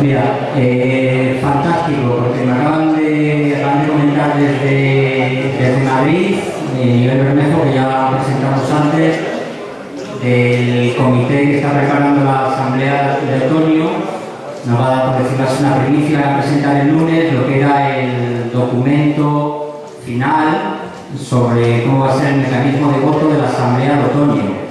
Mira, fantástico, porque me acaban de comentar desde Madrid, Miguel Bermejo, que ya presentamos antes, del comité que está preparando la asamblea de otoño. Nos va a dar, por decirlo así, una primicia, a presentar el lunes lo que era el documento final sobre cómo va a ser el mecanismo de voto de la asamblea de otoño.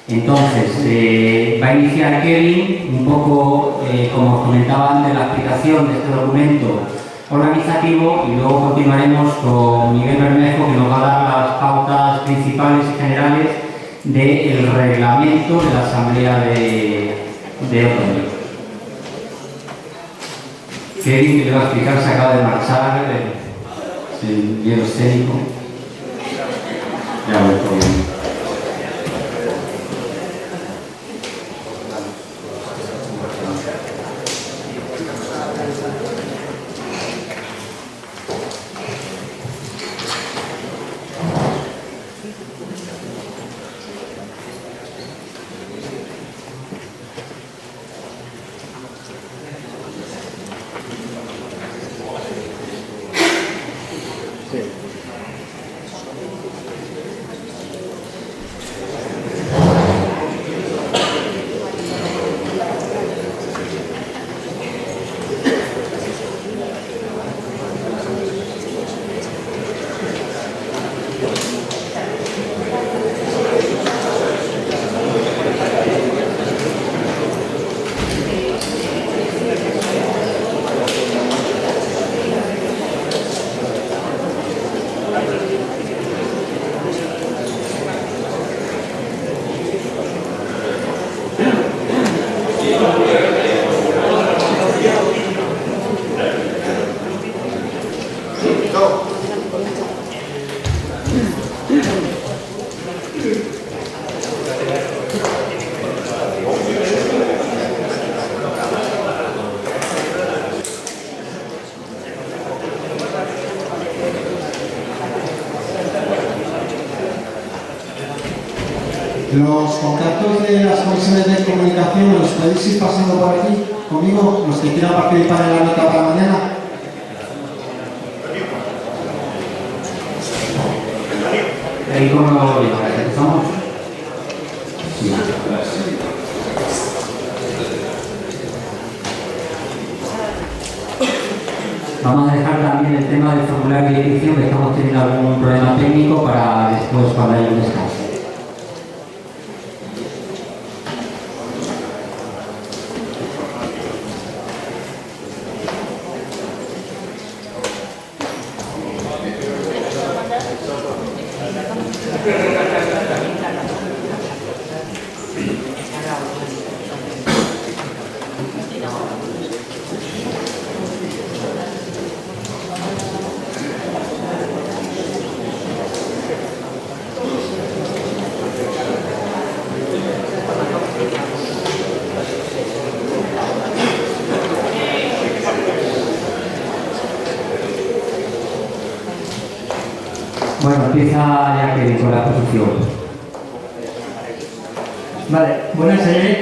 Entonces, va a iniciar Kevin, un poco, como os comentaba antes, la explicación de este documento organizativo, y luego continuaremos con Miguel Bermejo, que nos va a dar las pautas principales y generales del reglamento de la asamblea de otoño. Kevin, que le va a explicar, se acaba de marchar, el hielo escénico. Ya voy por bien. Los contactos de las comisiones de comunicación los podéis ir pasando por aquí conmigo, los que quieran participar en la nota para mañana. Ahí como empezamos. Sí. Vamos a dejar también el tema del formulario de inscripción, que estamos teniendo algún problema técnico, para después, cuando haya un descanso. Bueno, empieza ya Kevin con la exposición. Vale, buenas noches.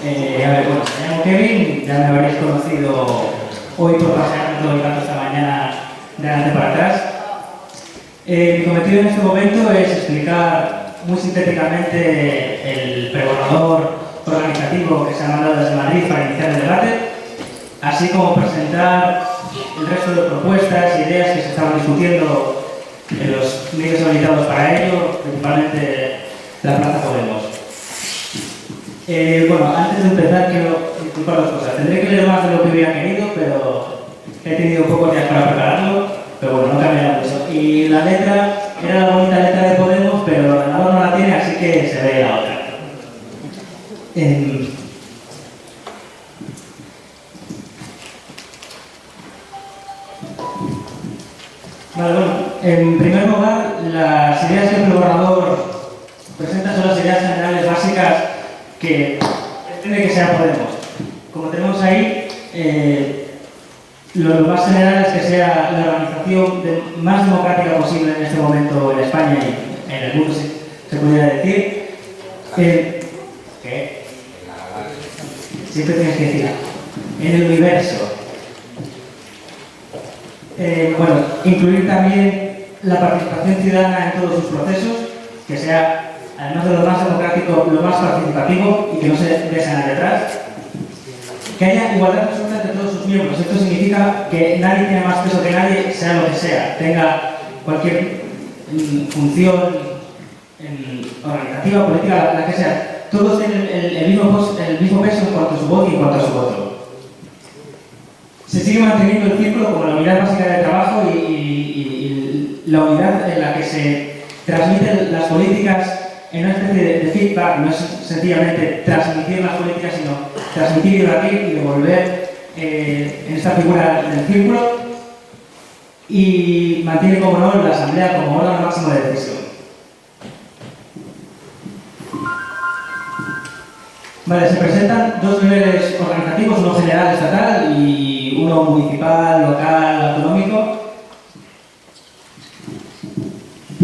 A ver, bueno, me llamo Kevin, ya me habréis conocido hoy por pasear todo el rato esta mañana de adelante para atrás. Mi cometido en este momento es explicar muy sintéticamente el preborrador organizativo que se ha mandado desde Madrid para iniciar el debate, así como presentar el resto de propuestas e ideas que se estaban discutiendo en los medios habilitados para ello, principalmente la Plaza Podemos. Bueno, antes de empezar quiero disculpar dos cosas. Tendré que leer más de lo que hubiera querido, pero he tenido pocos días para prepararlo, pero bueno, no cambiará mucho. Y la letra era la bonita letra de Podemos, pero el ordenador no la tiene, así que se ve la otra. Vale, bueno, en primer lugar, las ideas que el preborrador presenta son las ideas generales básicas que pretende que sea Podemos. Como tenemos ahí, lo más general es que sea la organización más democrática posible en este momento en España y en el mundo, se podría decir. siempre tienes que decir en el universo. Bueno, incluir también la participación ciudadana en todos sus procesos, que sea, además de lo más democrático, lo más participativo y que no se deje a nadie atrás. Que haya igualdad absoluta entre todos sus miembros. Esto significa que nadie tiene más peso que nadie, sea lo que sea, tenga cualquier función organizativa, política, la que sea. Todos tienen el mismo peso en cuanto a su voz y en cuanto a su voto. Se sigue manteniendo el círculo como la unidad básica de trabajo y la unidad en la que se transmiten las políticas en una especie de feedback. No es sencillamente transmitir las políticas, sino transmitir y debatir y devolver en esta figura del círculo, y mantiene, como no, la asamblea como órgano máximo de decisión. Vale, se presentan dos niveles organizativos, uno general estatal y uno municipal, local, autonómico.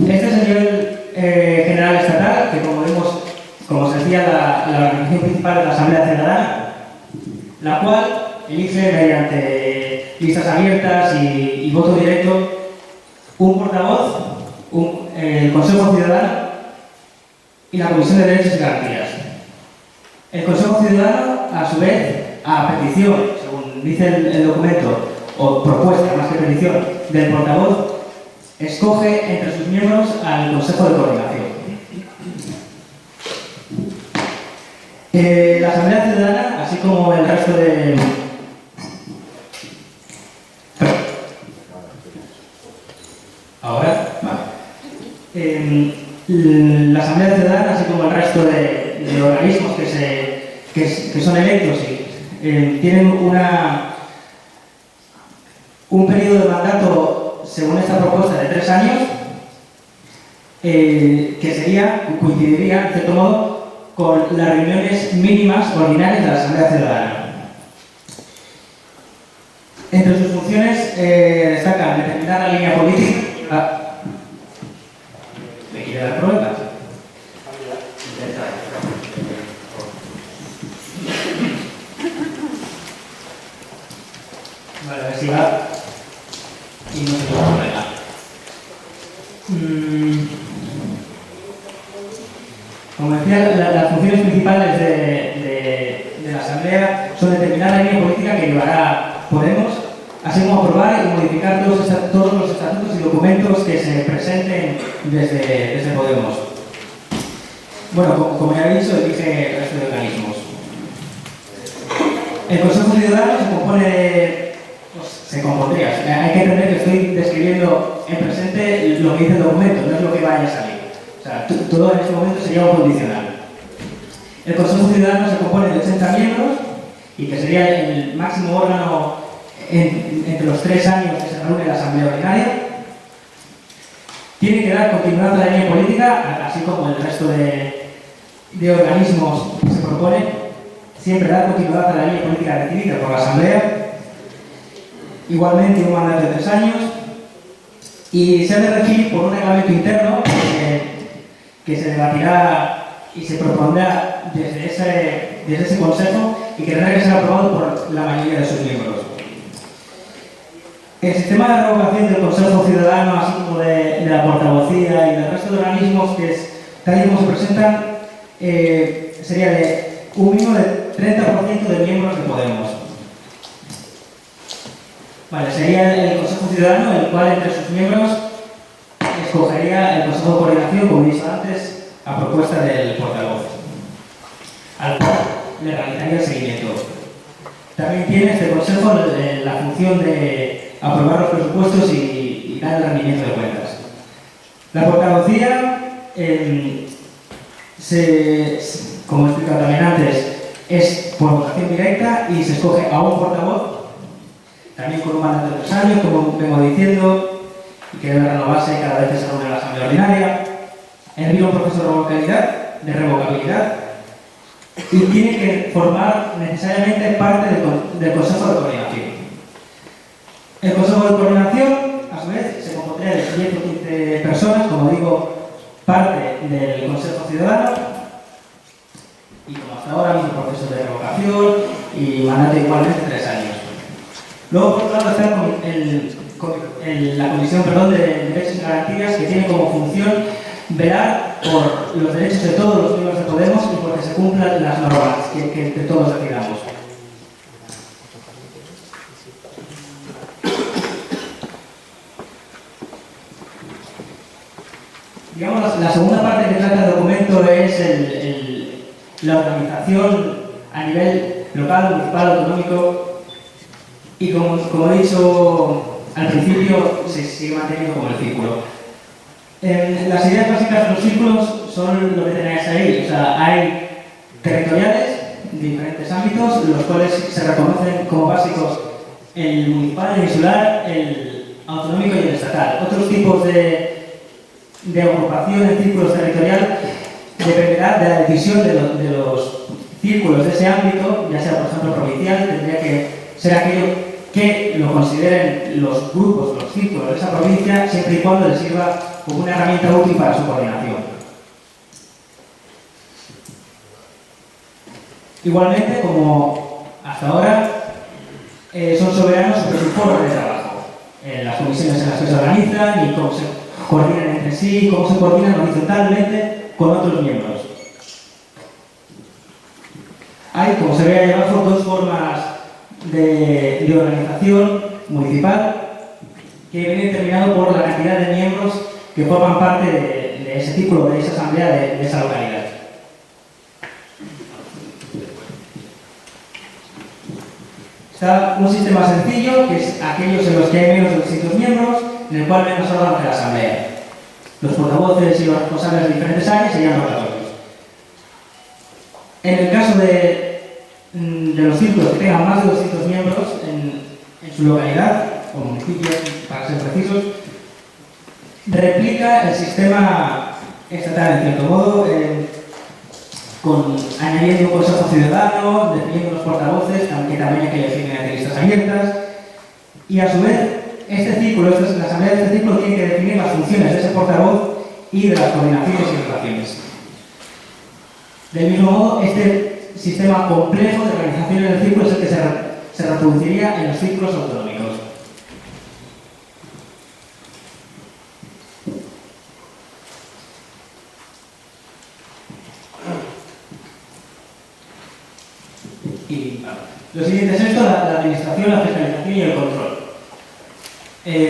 Este es el nivel general estatal, que como vemos, como se decía, la organización principal de la Asamblea Ciudadana, la cual elige mediante listas abiertas y voto directo un portavoz, el Consejo Ciudadano y la Comisión de Derechos y Garantías. El Consejo Ciudadano, a su vez, a petición, según dice el documento, o propuesta más que petición, del portavoz, escoge entre sus miembros al Consejo de Coordinación. La Asamblea Ciudadana, así como el resto de... ¿Ahora? Vale. La Asamblea Ciudadana, así como el resto de organismos que son electos y tienen un periodo de mandato, según esta propuesta, de 3 años, que coincidiría, en cierto modo, con las reuniones mínimas ordinarias de la Asamblea Ciudadana. Entre sus funciones destacan determinar la línea política. ¿Me quiere dar problemas? Vale, a ver si va. Y no se puede problema. Como decía, las funciones principales de la Asamblea son determinar la línea política que llevará Podemos, así como aprobar y modificar todos los estatutos y documentos que se presenten desde Podemos. Bueno, como ya he dicho, elige el resto de organismos. El Consejo Ciudadano se compondría. Hay que entender que estoy describiendo en presente lo que dice el documento, no es lo que vaya a salir. O sea, todo en este momento sería un condicional. El Consejo Ciudadano se compone de 80 miembros y que sería el máximo órgano entre los 3 años que se reúne la Asamblea Ordinaria. Tiene que dar continuidad a la línea política, así como el resto de organismos que se proponen. Siempre dar continuidad a la línea política decidida por la Asamblea. Igualmente un mandato de 3 años. Y se ha de regir por un reglamento interno que se debatirá y se propondrá desde ese Consejo y que tendrá que ser aprobado por la mayoría de sus miembros. El sistema de revocación del Consejo Ciudadano, así como de la portavocía y del resto de organismos que tal y como se presentan, sería de un mínimo de 30% de miembros de Podemos. Vale, sería el Consejo Ciudadano, el cual entre sus miembros escogería el Consejo de Coordinación, como he dicho antes, a propuesta del portavoz, al cual le realizaría el seguimiento. También tiene este Consejo la función de aprobar los presupuestos y dar el rendimiento de cuentas. La portavocía, como he explicado también antes, es por votación directa y se escoge a un portavoz, también con un mandato de 3 años, como vengo diciendo, y que debe renovarse cada vez que se reúne la Asamblea Ordinaria. Envía un proceso de revocabilidad y tiene que formar necesariamente parte del Consejo de Coordinación. El Consejo de Coordinación, a su vez, se compondría de 10 o 15 personas, como digo, parte del Consejo Ciudadano, y como hasta ahora, mismo proceso de revocación, y mandato igualmente 3 años. Luego, por otro lado, está la Comisión de Derechos y Garantías, que tiene como función velar por los derechos de todos los miembros de Podemos y porque se cumplan las normas que todos decidamos. Digamos, la segunda parte que trata el documento es la organización a nivel local, municipal, autonómico, y como he dicho al principio, se sigue manteniendo como el círculo. Las ideas básicas de los círculos son lo que tenéis ahí, o sea, hay territoriales de diferentes ámbitos, los cuales se reconocen como básicos el municipal, el insular, el autonómico y el estatal. Otros tipos de agrupación en círculos territoriales dependerá de la decisión de los círculos de ese ámbito, ya sea por ejemplo provincial, tendría que ser aquello que lo consideren los grupos, los círculos de esa provincia, siempre y cuando les sirva como una herramienta útil para su coordinación. Igualmente, como hasta ahora, son soberanos sobre su foro de trabajo, las comisiones en las que se organizan y cómo se coordinan entre sí, cómo se coordinan horizontalmente con otros miembros. Hay, como se ve ahí abajo, dos formas de organización municipal que viene determinado por la cantidad de miembros que forman parte de ese círculo, de esa asamblea, de esa localidad. Está un sistema sencillo, que es aquellos en los que hay menos de 200 miembros, en el cual menos órganos de la asamblea. Los portavoces y los responsables de diferentes áreas serían rotatorios. En el caso de los círculos que tengan más de 200 miembros en su localidad o municipio, para ser precisos, replica el sistema estatal en cierto modo, añadiendo un consejo ciudadano, definiendo los portavoces, que también hay que elegir mediante listas abiertas, y a su vez, la asamblea de este círculo tiene que definir las funciones de ese portavoz y de las coordinaciones y relaciones. Del mismo modo, este sistema complejo de organización en el círculo es el que se reproduciría en los círculos autonómicos. Y lo siguiente es esto, la administración, la fiscalización y el control.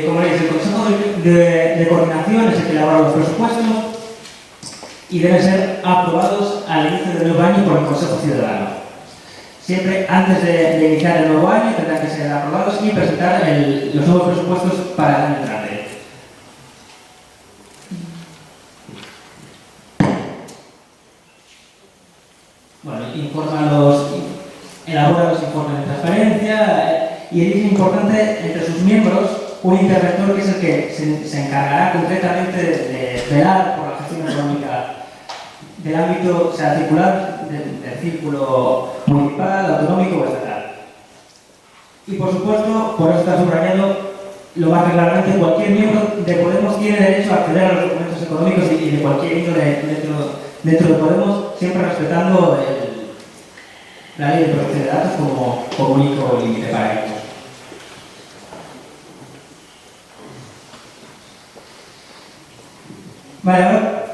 Como veis, el Consejo de Coordinación es el que elabora los presupuestos y deben ser aprobados al inicio del nuevo año por el Consejo Ciudadano. Siempre antes de iniciar el nuevo año tendrán que ser aprobados y presentar los nuevos presupuestos para el año entrante. Bueno, elabora los informes de transparencia y es importante entre sus miembros un interventor que es el que se encargará concretamente de velar por la gestión económica del ámbito, sea circular, del círculo municipal, autonómico o estatal. Y por supuesto, por eso está subrayado lo más claramente, cualquier miembro de Podemos tiene derecho a acceder a los documentos económicos y de cualquier índole dentro de Podemos, siempre respetando la ley de protección de datos como único límite para ellos. Vale, ahora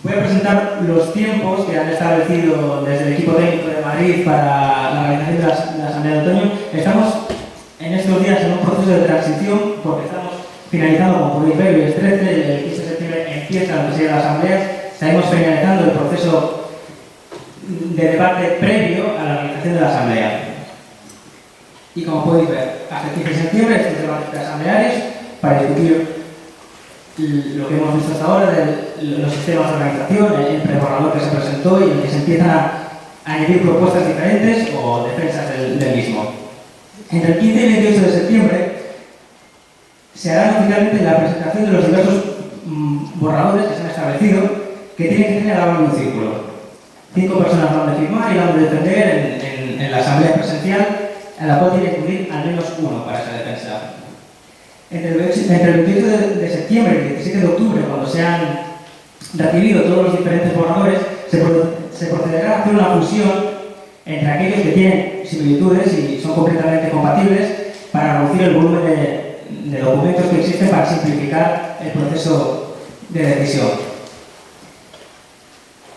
voy a presentar los tiempos que han establecido desde el equipo técnico de Madrid para la organización de la Asamblea de Otoño. Estamos en estos días en un proceso de transición porque estamos finalizando, como podéis ver, el 13, el 15 de septiembre empieza lo que sería la Asamblea. Estaremos finalizando el proceso de debate previo a la organización de la Asamblea. Y como podéis ver, hasta el 15 de septiembre estos debates asamblearios para discutir lo que hemos visto hasta ahora de los sistemas de organización, el preborrador que se presentó y en el que se empiezan a añadir propuestas diferentes o defensas del mismo. Entre el 15 y el 28 de septiembre se hará oficialmente la presentación de los diversos borradores que se han establecido que tienen que tener ahora en un círculo. 5 personas van a firmar y van a defender en la asamblea presencial, en la cual tiene que incluir al menos uno para esa defensa. Entre el 28 de septiembre y el 17 de octubre, cuando se han recibido todos los diferentes borradores, se procederá a hacer una fusión entre aquellos que tienen similitudes y son completamente compatibles para reducir el volumen de documentos que existen para simplificar el proceso de decisión.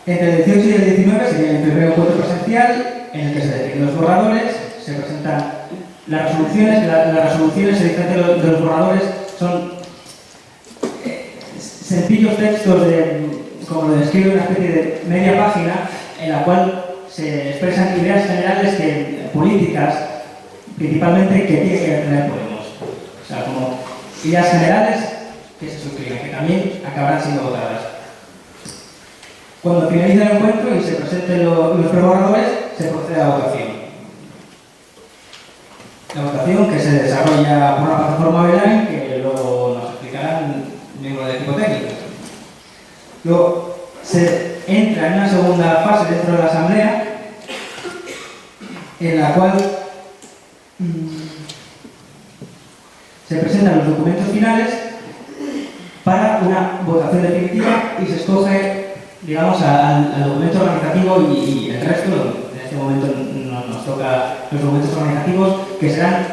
Entre el 18 y el 19 sería el primer encuentro presencial en el que se definen los borradores, se presentan las resoluciones. Las resoluciones, se diferencian de los borradores, son sencillos textos como lo describe una especie de media página en la cual se expresan ideas generales políticas, principalmente, que tiene que tener Podemos. O sea, como ideas generales que se suscriben, que también acabarán siendo votadas. Cuando finaliza el encuentro y se presenten los preborradores, se procede a la votación. La votación que se desarrolla por una plataforma online que luego nos explicarán miembros del equipo técnico. Luego se entra en una segunda fase dentro de la asamblea en la cual se presentan los documentos finales para una votación definitiva y se escoge, digamos, al documento organizativo y el resto. En este momento nos toca los documentos organizativos que serán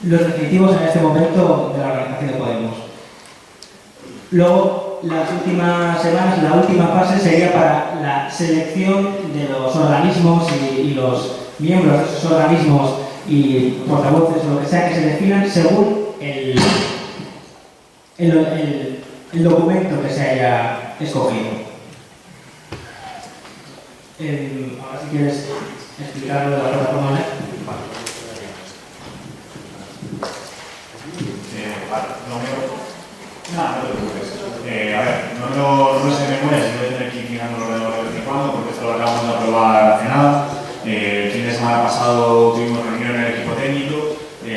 los definitivos en este momento de la organización de Podemos. Luego, las últimas semanas, la última fase sería para la selección de los organismos y los miembros de esos organismos y portavoces o lo que sea que se definan según el documento que se haya escogido. Ahora si quieres explicarlo de la plataforma online. No te preocupes. A ver, no sé de memoria si voy a tener que ir mirando el ordenador de vez en cuando, porque esto lo acabamos de aprobar hace nada. El fin de semana pasado tuvimos reunión en el equipo técnico y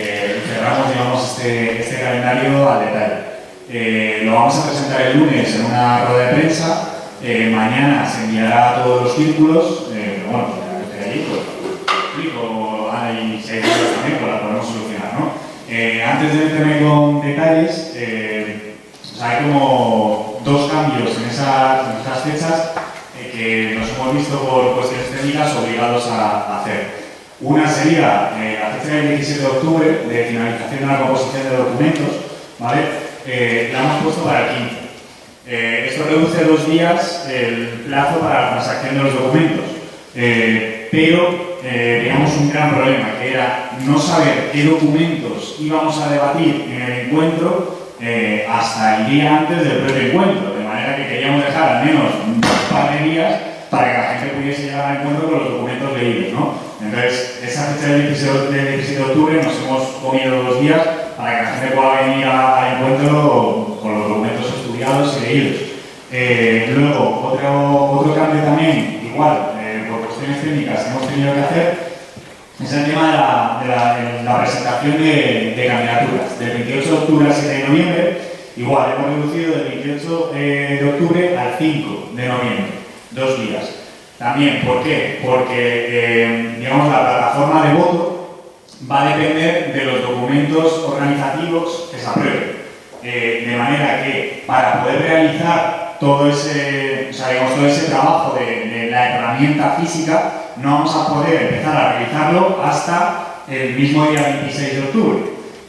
cerramos, digamos, este calendario al detalle. Lo vamos a presentar el lunes en una rueda de prensa. Mañana se enviará a todos los círculos. Bueno, ya que allí, pues explico, hay 6 días también, pues la podemos solucionar, ¿no? Antes de meterme con detalles, hay como 2 cambios en esas fechas que nos hemos visto por cuestiones técnicas obligados a hacer. Una sería la fecha del 17 de octubre de finalización de la composición de documentos, ¿vale? La hemos puesto para el 15. Esto reduce 2 días el plazo para la transacción de los documentos, pero teníamos un gran problema, que era no saber qué documentos íbamos a debatir en el encuentro hasta el día antes del propio encuentro, de manera que queríamos dejar al menos un par de días para que la gente pudiese llegar al encuentro con los documentos leídos, ¿no? Entonces, esa fecha del 17 de octubre nos hemos comido 2 días para que la gente pueda venir al encuentro con los documentos estudiados y leídos. Luego, otro cambio también, igual, por cuestiones técnicas que hemos tenido que hacer, es el tema de la presentación de candidaturas. Del 28 de octubre al 7 de noviembre, igual, hemos reducido del 28 de octubre al 5 de noviembre, 2 días. También, ¿por qué? Porque, digamos, la plataforma de voto va a depender de los documentos organizativos que se aprueben. De manera que, para poder realizar todo ese trabajo de la herramienta física, no vamos a poder empezar a realizarlo hasta el mismo día 26 de octubre.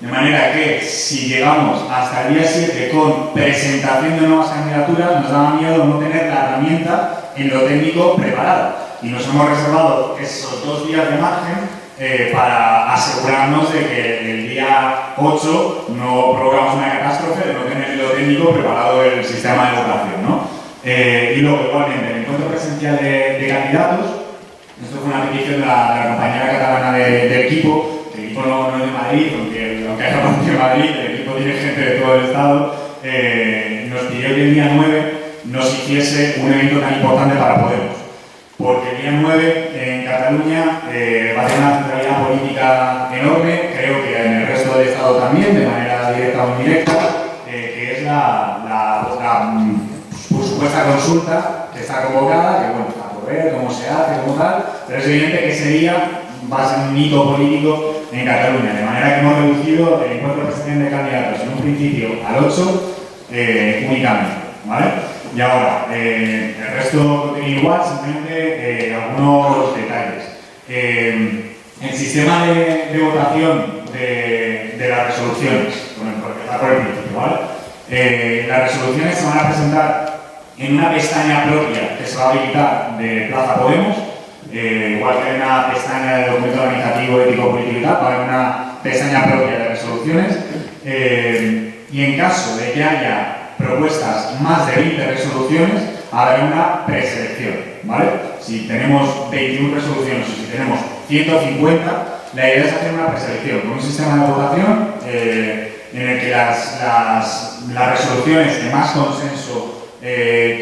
De manera que, si llegamos hasta el día 7 con presentación de nuevas candidaturas, nos da miedo no tener la herramienta en lo técnico preparada. Y nos hemos reservado esos 2 días de margen para asegurarnos de que el día 8 no provocamos una catástrofe de no tener lo técnico preparado el sistema de votación, ¿no? Y luego, igualmente, el encuentro presencial de candidatos, esto fue una petición de la compañera catalana del equipo. El equipo no es de Madrid, aunque haya parte de Madrid, el equipo tiene gente de todo el estado. Nos pidió que el día 9 nos hiciese un evento tan importante para Podemos. Porque el día 9 en Cataluña va a tener una centralidad política enorme, creo que en el resto del Estado también, de manera directa o indirecta, que es la supuesta consulta que está convocada, que bueno, está por ver cómo se hace, cómo tal, pero es evidente que ese día va a ser un hito político en Cataluña, de manera que hemos reducido el encuentro presencial de candidatos en un principio al 8 únicamente, ¿vale? Y ahora, el resto continúa igual, simplemente algunos detalles. El sistema de votación de las resoluciones, por empezar por el principio, ¿vale? Las resoluciones se van a presentar en una pestaña propia que se va a habilitar de Plaza Podemos, igual que en una pestaña de documento organizativo, ético, político y tal, va a haber una pestaña propia de resoluciones. Y en caso de que haya propuestas más de 20 resoluciones, habrá una preselección, ¿vale? Si tenemos 21 resoluciones o si tenemos 150, la idea es hacer una preselección con un sistema de votación en el que las resoluciones que más consenso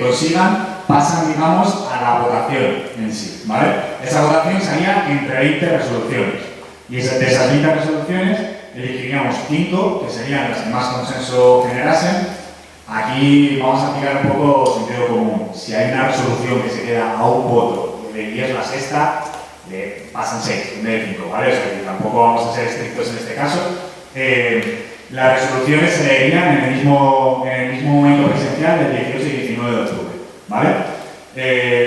consigan pasan, digamos, a la votación en sí, ¿vale? Esa votación sería entre 20 resoluciones y de esas 20 resoluciones elegiríamos 5, que serían las que más consenso generasen. Aquí vamos a aplicar un poco sentido común. Si hay una resolución que se queda a un voto y es la sexta, pasan 6 en vez de 5, ¿vale? O sea, que tampoco vamos a ser estrictos en este caso. Las resoluciones se leerían en el mismo momento presencial del 18 y 19 de octubre, ¿vale?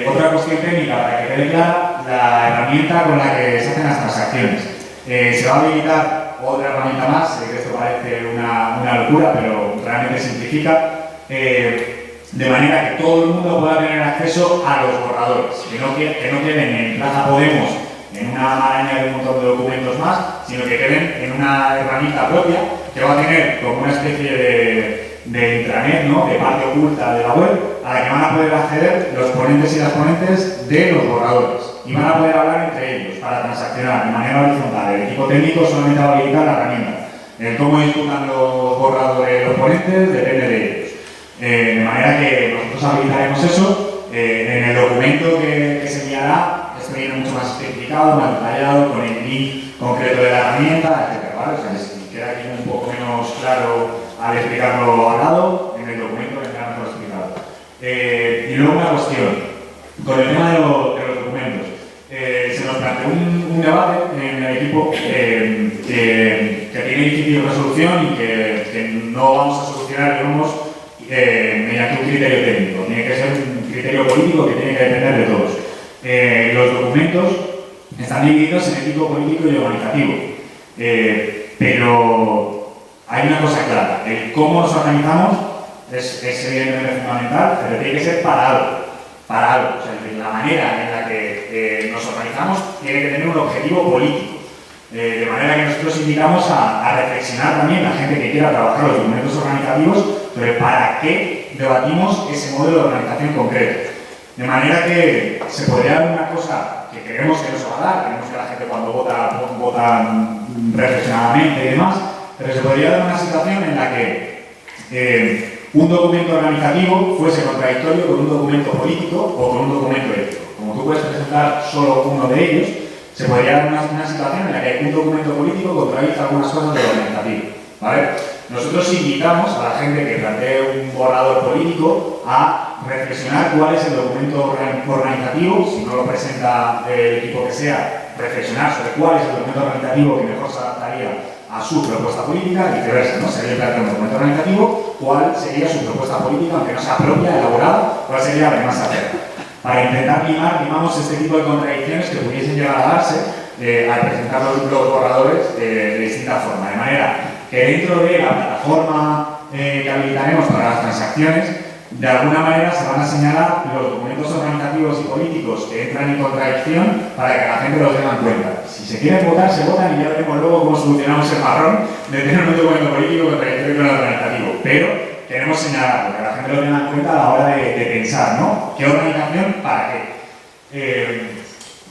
Otra cuestión técnica, para que quede clara, la herramienta con la que se hacen las transacciones. Se va a habilitar otra herramienta más, sé que esto parece una locura, pero realmente simplifica, de manera que todo el mundo pueda tener acceso a los borradores, que no queden en Plaza Podemos en una maraña de un montón de documentos más, sino que queden en una herramienta propia que va a tener como una especie de intranet, ¿no?, de parte oculta de la web, a la que van a poder acceder los ponentes y las ponentes de los borradores y van a poder hablar entre ellos para transaccionar de manera horizontal. El equipo técnico solamente va a habilitar la herramienta. El cómo disputan los borradores los ponentes depende de ellos. De manera que nosotros habilitaremos eso. En el documento que se enviará, esto viene mucho más especificado, más detallado, con el link concreto de la herramienta, etc. ¿Vale? O sea, si queda aquí un poco menos claro al explicarlo hablado, en el documento vendrá mejor explicado. Y luego una cuestión, con el tema de los documentos. Se nos planteó un debate en el equipo que tiene difícil resolución y que no vamos a solucionar, digamos, mediante un criterio técnico. Tiene que ser un criterio político que tiene que depender de todos. Los documentos están divididos en ético, político y organizativo. Pero hay una cosa clara, el cómo nos organizamos es evidentemente fundamental, pero tiene que ser para algo. O sea, la manera en la que nos organizamos tiene que tener un objetivo político. De manera que nosotros invitamos a reflexionar también la gente que quiera trabajar los documentos organizativos sobre para qué debatimos ese modelo de organización concreto. De manera que se podría dar una cosa que creemos que no se va a dar, queremos que la gente cuando vota reflexionadamente y demás, pero se podría dar una situación en la que un documento organizativo fuese contradictorio con un documento político o con un documento ético. Como tú puedes presentar solo uno de ellos, se podría dar una situación en la que un documento político contradice algunas cosas del organizativo, ¿vale? Nosotros invitamos a la gente que plantee un borrador político a reflexionar cuál es el documento organizativo, si no lo presenta el equipo que sea, reflexionar sobre cuál es el documento organizativo que mejor se adaptaría a su propuesta política y viceversa, ¿no? Sería plantear un documento organizativo, cuál sería su propuesta política, aunque no sea propia, elaborada, cuál sería la que más se acerca. Para intentar limar, digamos, este tipo de contradicciones que pudiesen llegar a darse al presentar los borradores de distinta forma. De manera que dentro de la plataforma que habilitaremos para las transacciones, de alguna manera se van a señalar los documentos organizativos y políticos que entran en contradicción para que la gente los tenga en cuenta. Si se quieren votar, se votan y ya veremos luego cómo solucionamos el marrón de tener un documento político contradictorio con el organizativo. Pero queremos señalarlo, que la gente lo tenga en cuenta a la hora de pensar, ¿no? ¿Qué organización? ¿Para qué?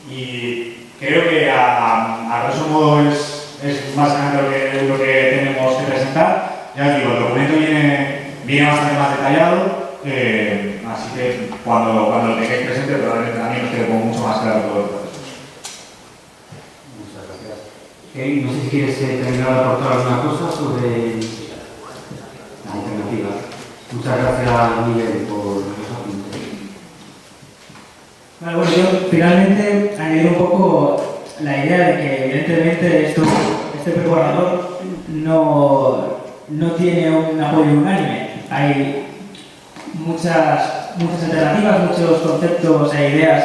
Y creo que a grosso modo es básicamente lo que tenemos que presentar. Ya os digo, el documento viene bastante más detallado. Así que cuando lo tengáis presente probablemente también os quede como mucho más claro todo el proceso. Muchas gracias. No sé si quieres terminar de aportar alguna cosa sobre la alternativa. Muchas gracias, Miguel, por los apuntes. Bueno, yo finalmente añadir un poco la idea de que evidentemente este preborrador no tiene un apoyo unánime. Hay muchas alternativas, muchos conceptos e ideas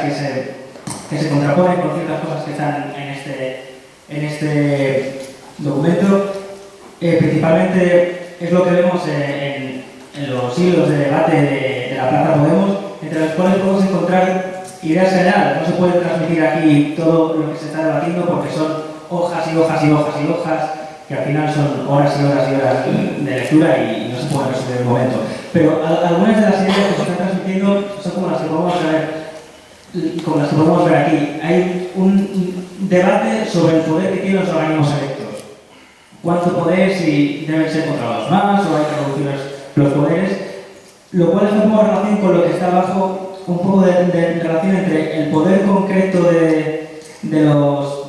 que que se contraponen con ciertas cosas que están en este documento. Principalmente es lo que vemos en los hilos de debate de la Plaza Podemos, entre los cuales podemos encontrar ideas generales. No se puede transmitir aquí todo lo que se está debatiendo porque son hojas y hojas y hojas y hojas, que al final son horas y horas y horas de lectura y no se pueden resolver en un momento. Pero algunas de las ideas que se están transmitiendo son como las que podemos ver aquí. Hay un debate sobre el poder que tienen los organismos electos. ¿Cuánto poder, si deben ser controlados más o hay que reducir los poderes? Lo cual es un poco en relación con lo que está abajo, un poco de relación entre el poder concreto de los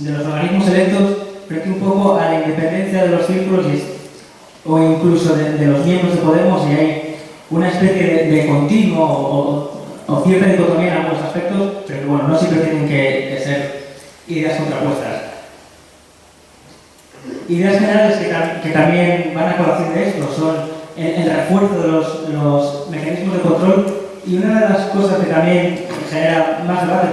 organismos electos frente un poco a la independencia de los círculos o incluso de los miembros de Podemos, y hay una especie de continuo o cierta dicotomía en algunos aspectos, pero que bueno, no siempre tienen que ser ideas contrapuestas. Ideas generales que también van a colación de esto son el refuerzo de los mecanismos de control, y una de las cosas que también genera más debate,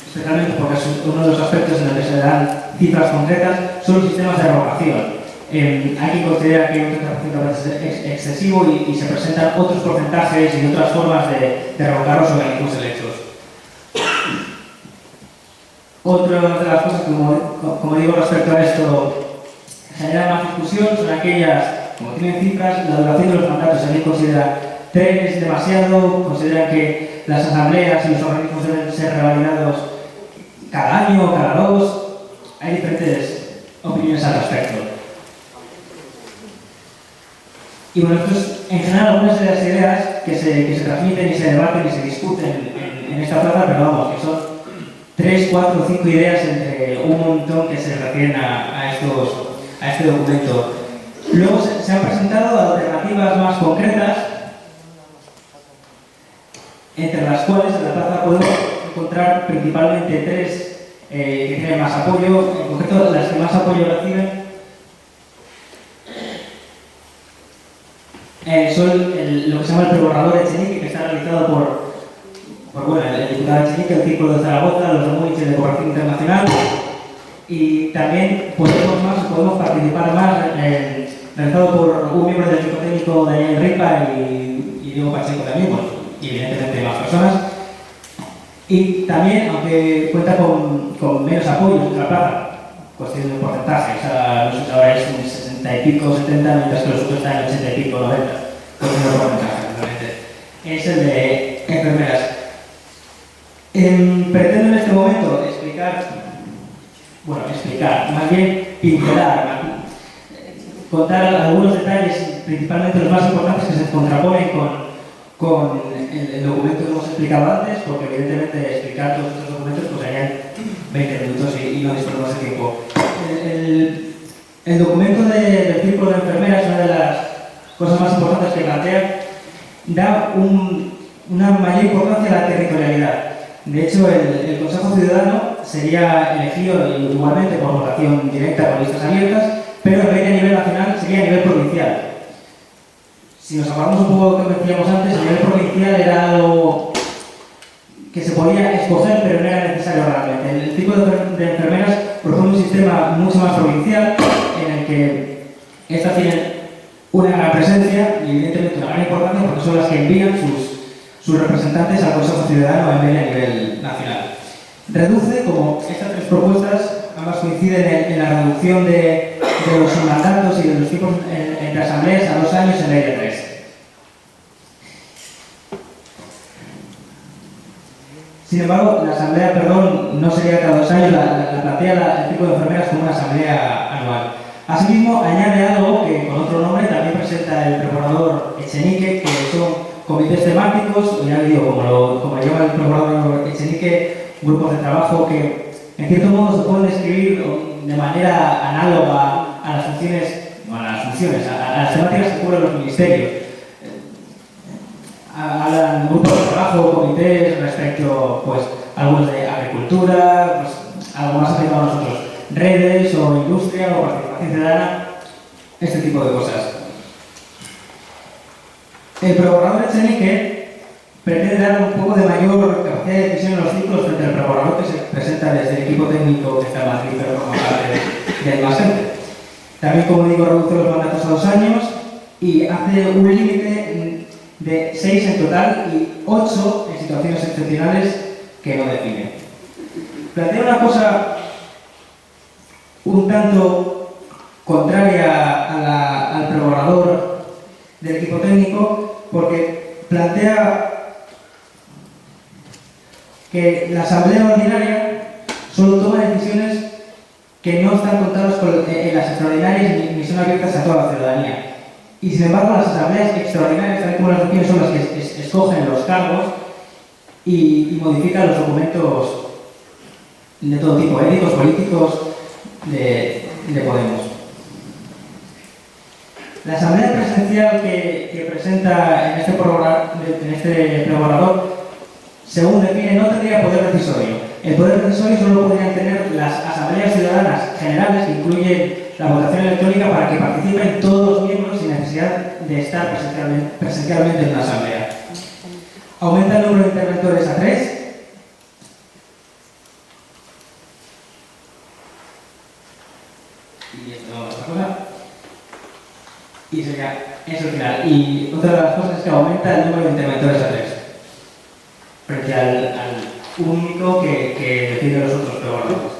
especialmente porque es uno de los aspectos en los que se dan cifras concretas, son los sistemas de revocación. Hay que considerar que un 30% es excesivo y se presentan otros porcentajes y otras formas de revocar los organismos electos. Otra de las cosas, como digo, respecto a esto, genera más discusión son aquellas, como tienen cifras, la duración de los mandatos. Alguien considera 3 es demasiado, consideran que las asambleas y los organismos deben ser revalidados cada año o cada 2. Hay diferentes opiniones al respecto. Y bueno, estos, en general, algunas de las ideas que se transmiten y se debaten y se discuten en esta plaza, pero vamos, que son 3, 4 o 5 ideas entre un montón que se refieren a este documento. Luego se han presentado alternativas más concretas, entre las cuales en la plaza podemos encontrar principalmente 3 que tienen más apoyo. En concreto, las que más apoyo reciben son lo que se llama el preborrador Echenique, que está realizado por el diputado Echenique, el Círculo de Zaragoza, los de Múnich de Cooperación Internacional, y también podemos participar más, realizado por un miembro del equipo técnico, Daniel Ripa, y Diego Pacheco también, y evidentemente más personas. Y también, aunque cuenta con menos apoyos en la plaza, cuestión de porcentaje, o sea, ahora es un 60 y pico, 70, mientras que los otros están en 80 y pico, 90, cuestión de porcentaje, realmente. Es el de enfermeras. Pretendo en este momento explicar, más bien pincelar, contar algunos detalles, principalmente los más importantes, que se contraponen con el documento que hemos explicado antes, porque evidentemente explicar todos estos documentos pues harían 20 minutos y no disponemos de tiempo. El documento del Círculo de Enfermeras, una de las cosas más importantes que plantea, da una mayor importancia a la territorialidad. De hecho, el Consejo Ciudadano sería elegido igualmente por votación directa con listas abiertas, pero en vez de a nivel nacional sería a nivel provincial. Si nos acordamos un poco de lo que decíamos antes, a nivel provincial era algo que se podía escoger, pero no era necesario realmente. El tipo de enfermeras propone un sistema mucho más provincial, en el que estas tienen una gran presencia y evidentemente una gran importancia, porque son las que envían sus representantes al Consejo Ciudadano en vez de a nivel nacional. Reduce, como estas 3 propuestas, ambas coinciden en la reducción de los mandatos y de los tiempos entre asambleas a 2 años en vez de 3. Sin embargo, la asamblea, no sería cada 2 años, la plantea el tipo de enfermeras como una asamblea anual. Asimismo, añade algo que con otro nombre también presenta el preparador Echenique, que son comités temáticos, ya digo, como llama el preparador Echenique, grupos de trabajo que en cierto modo se pueden describir de manera análoga a las temáticas que cubren los ministerios. Hablan grupos de trabajo, comités respecto, pues, algunos de agricultura, pues, algo más aplicado a nosotros, redes o industria o participación ciudadana, este tipo de cosas. El preborrador Echenique pretende dar un poco de mayor capacidad de decisión en los ciclos frente al preborrador que se presenta desde el equipo técnico que está en Madrid, pero forma parte del MASENTE. También, como digo, reduce los mandatos a 2 años y hace un límite de 6 en total y 8 en situaciones excepcionales que no define. Plantea una cosa un tanto contraria al preborrador del equipo técnico, porque plantea que la asamblea ordinaria solo toma decisiones que no están contadas en las extraordinarias ni son abiertas a toda la ciudadanía. Y sin embargo, las asambleas extraordinarias, tal como las definen, son las que escogen los cargos y modifican los documentos de todo tipo, éticos, políticos, de Podemos. La asamblea presencial que presenta en este preborrador, según define, no tendría poder decisorio. El poder decisorio solo lo podrían tener las asambleas ciudadanas generales, que incluyen la votación electrónica, para que participen todos los miembros sin necesidad de estar presencialmente en una asamblea. Aumenta el número de interventores a 3. Y esto no es otra cosa. Y sería eso al final. Y otra de las cosas es que aumenta el número de interventores a 3. Frente al único que decide los otros preborradores.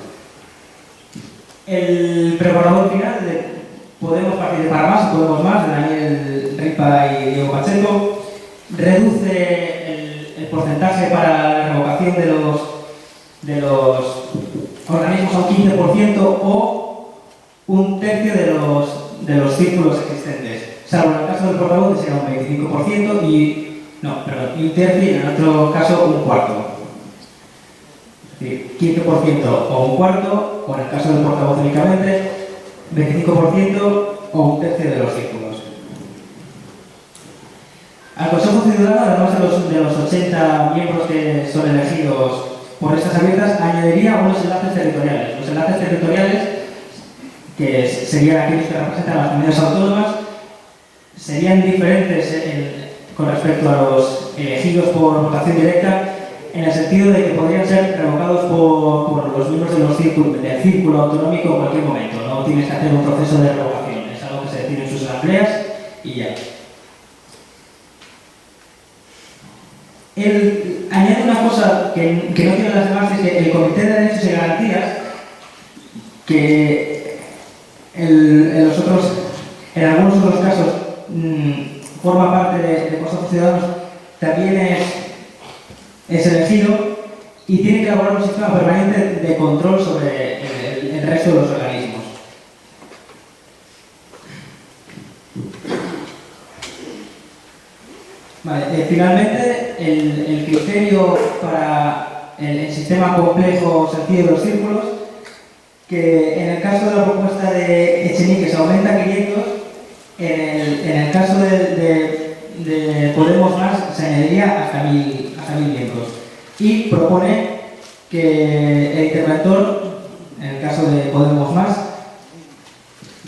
El preborrador final de Podemos participar más, Podemos más, de Daniel Ripa y Diego Pacheco, reduce el porcentaje para la revocación de los organismos a un 15% o un tercio de los círculos existentes, salvo en el caso del portavoz que será un 25% y un tercio, y en otro caso un cuarto. Es decir, 15% o un cuarto, o en el caso del portavoz únicamente, 25% o un tercio de los círculos. Al Consejo Ciudadano, además de los 80 miembros que son elegidos por estas abiertas, añadiría unos enlaces territoriales. Los enlaces territoriales, que serían aquellos que representan a las comunidades autónomas, serían diferentes con respecto a los elegidos por votación directa, en el sentido de que podrían ser revocados por los miembros del círculo autonómico en cualquier momento. No tienes que hacer un proceso de revocación, es algo que se decide en sus asambleas y ya. Él añade una cosa que no tienen las demás, es que el Comité de Derechos y Garantías, que en algunos otros casos forma parte de Consejos Ciudadanos, también es elegido y tiene que elaborar un sistema permanente de control sobre el resto de los organismos. Vale, finalmente, el criterio para el sistema complejo sencillo de los círculos, que en el caso de la propuesta de Echenique se aumenta a 500, en el caso de Podemos Más se añadiría hasta 1000 miembros. Y propone que el interventor, en el caso de Podemos Más,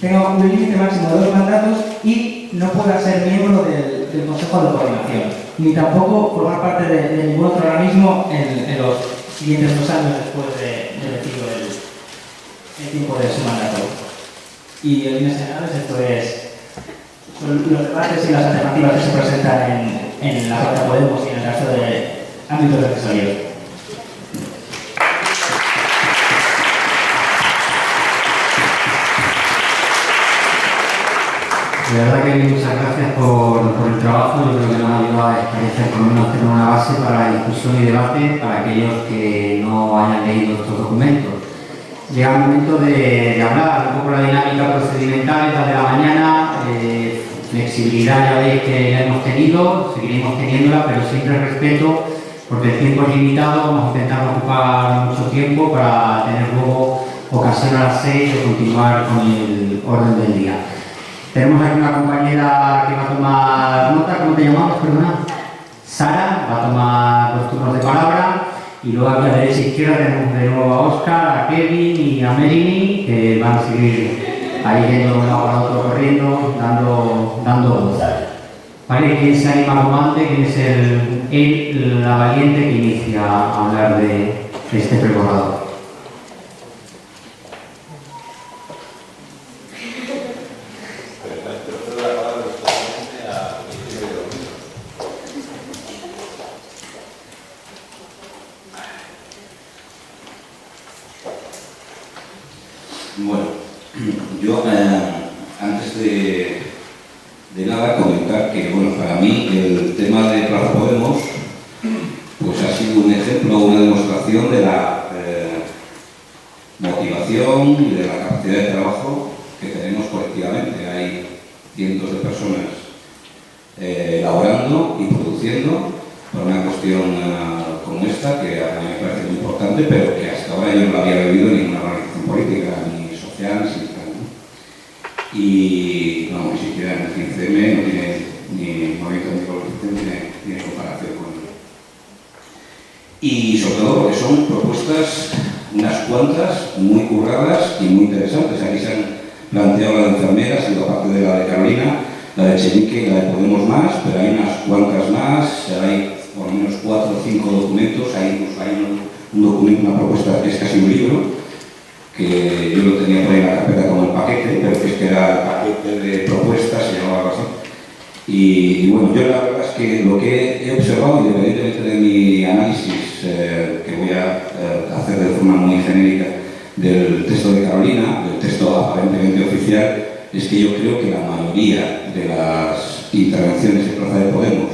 tenga un límite máximo de 2 mandatos y no pueda ser miembro del Consejo de Coordinación, ni tampoco formar parte de ningún otro organismo en los siguientes 2 años después de vencido el tiempo de su mandato. Y en líneas generales esto son los debates y las alternativas que se presentan en la parte de Podemos y en el caso de ámbitos necesarios. De verdad que muchas gracias por el trabajo. Yo creo que nos ha ayudado a establecer por lo menos tener una base para la discusión y debate para aquellos que no hayan leído estos documentos. Llega el momento de hablar un poco la dinámica procedimental esta de la mañana. Flexibilidad ya veis que la hemos tenido, seguiremos teniéndola, pero siempre respeto, porque el tiempo es limitado. Vamos a intentar no ocupar mucho tiempo para tener luego ocasión a las 6 de continuar con el orden del día. Tenemos aquí una compañera que va a tomar nota. ¿Cómo te llamamos? Perdona. Sara va a tomar los turnos de palabra. Y luego aquí a derecha e izquierda tenemos de nuevo a Óscar, a Kevin y a Merini, que van a seguir ahí yendo de un lado para otro corriendo, dando voz. ¿Vale? ¿Quién se anima como antes? ¿Quién es la valiente que inicia a hablar de este preborrador? Bueno, yo antes de nada comentar que, bueno, para mí el tema de Plaza Podemos pues ha sido un ejemplo, una demostración de la motivación y de la capacidad de trabajo que tenemos colectivamente. Hay cientos de personas elaborando y produciendo por una cuestión como esta, que a mí me parece muy importante, pero que hasta ahora yo no la había vivido en ninguna organización política, ni social, ni sindical, ¿no? Y no, ni siquiera en el 15M no tiene ni movimiento anticolonización, tiene comparación con ello. Y sobre todo porque son propuestas, unas cuantas, muy curradas y muy interesantes. Aquí se han planteado la de enfermeras, y aparte de la de Carolina, la de Chenique y la de Podemos Más, pero hay unas cuantas más, hay por lo menos 4 o 5 documentos, hay un documento, una propuesta que es casi un libro, que yo lo tenía por ahí en la carpeta como el paquete, pero que es que era el paquete de propuestas, se llamaba algo así. Y bueno, yo la verdad es que lo que he observado, independientemente de mi análisis, que voy a hacer de forma muy genérica del texto de Carolina, del texto aparentemente oficial, es que yo creo que la mayoría de las intervenciones en Plaza de Podemos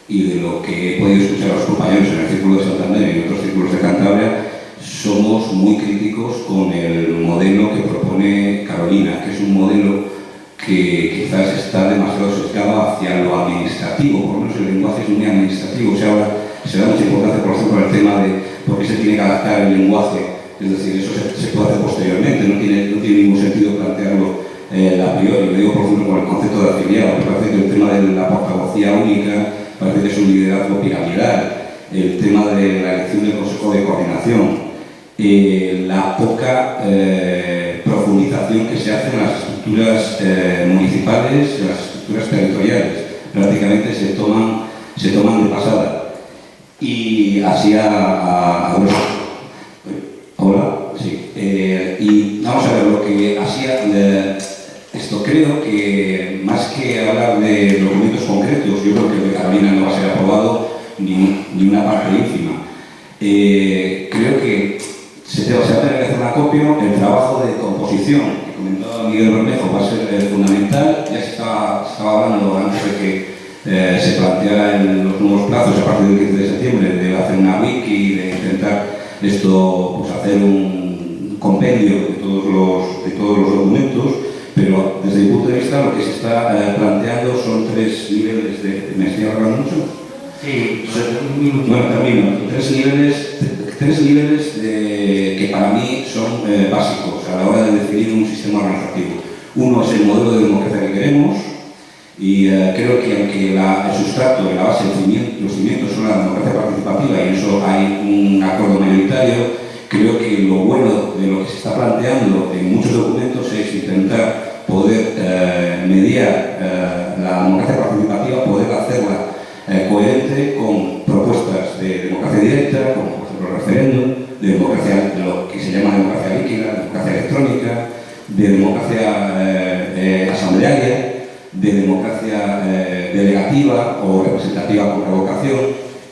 y de lo que he podido escuchar a los compañeros en el Círculo de Santander y en otros círculos de Cantabria, somos muy críticos con el modelo que propone Carolina, que es un modelo que quizás está demasiado sesgado hacia lo administrativo, por lo menos el lenguaje es muy administrativo. Se da mucha importancia, por ejemplo, al tema de por qué se tiene que adaptar el lenguaje, es decir, eso se puede hacer posteriormente, no tiene ningún sentido plantearlo a priori. Lo digo, por ejemplo, con el concepto de afiliado, me parece que el tema de la portavocía única parece que es un liderazgo piramidal, el tema de la elección del Consejo de Coordinación, la poca profundización que se hace en las estructuras municipales, en las estructuras territoriales, prácticamente se toman de pasada. Y así hola, sí. Y vamos a ver lo que hacía esto. Creo que más que hablar de documentos concretos, yo creo que el de Carolina no va a ser aprobado ni una parte ínfima. Creo que se va a tener que hacer un acopio. El trabajo de composición que comentaba Miguel Bermejo va a ser fundamental. Ya se estaba hablando antes de que se planteara los nuevos plazos a partir del 15 de septiembre de hacer una wiki, de intentar esto, pues hacer un compendio de todos los documentos, pero desde mi punto de vista lo que se está planteando son 3 niveles de... ¿Me estoy hablando mucho? Sí, un minuto. Bueno, termino. 3 niveles que para mí son básicos a la hora de definir un sistema organizativo. Uno es el modelo de democracia que queremos, y creo que aunque el sustrato, la base, los cimientos son la democracia participativa, y en eso hay un acuerdo mayoritario, creo que lo bueno de lo que se está planteando en muchos documentos es intentar poder mediar la democracia participativa, poder hacerla coherente con propuestas de democracia directa, como por ejemplo el referéndum, de democracia, lo que se llama democracia líquida, democracia electrónica, de democracia asamblearia, de democracia delegativa o representativa por revocación.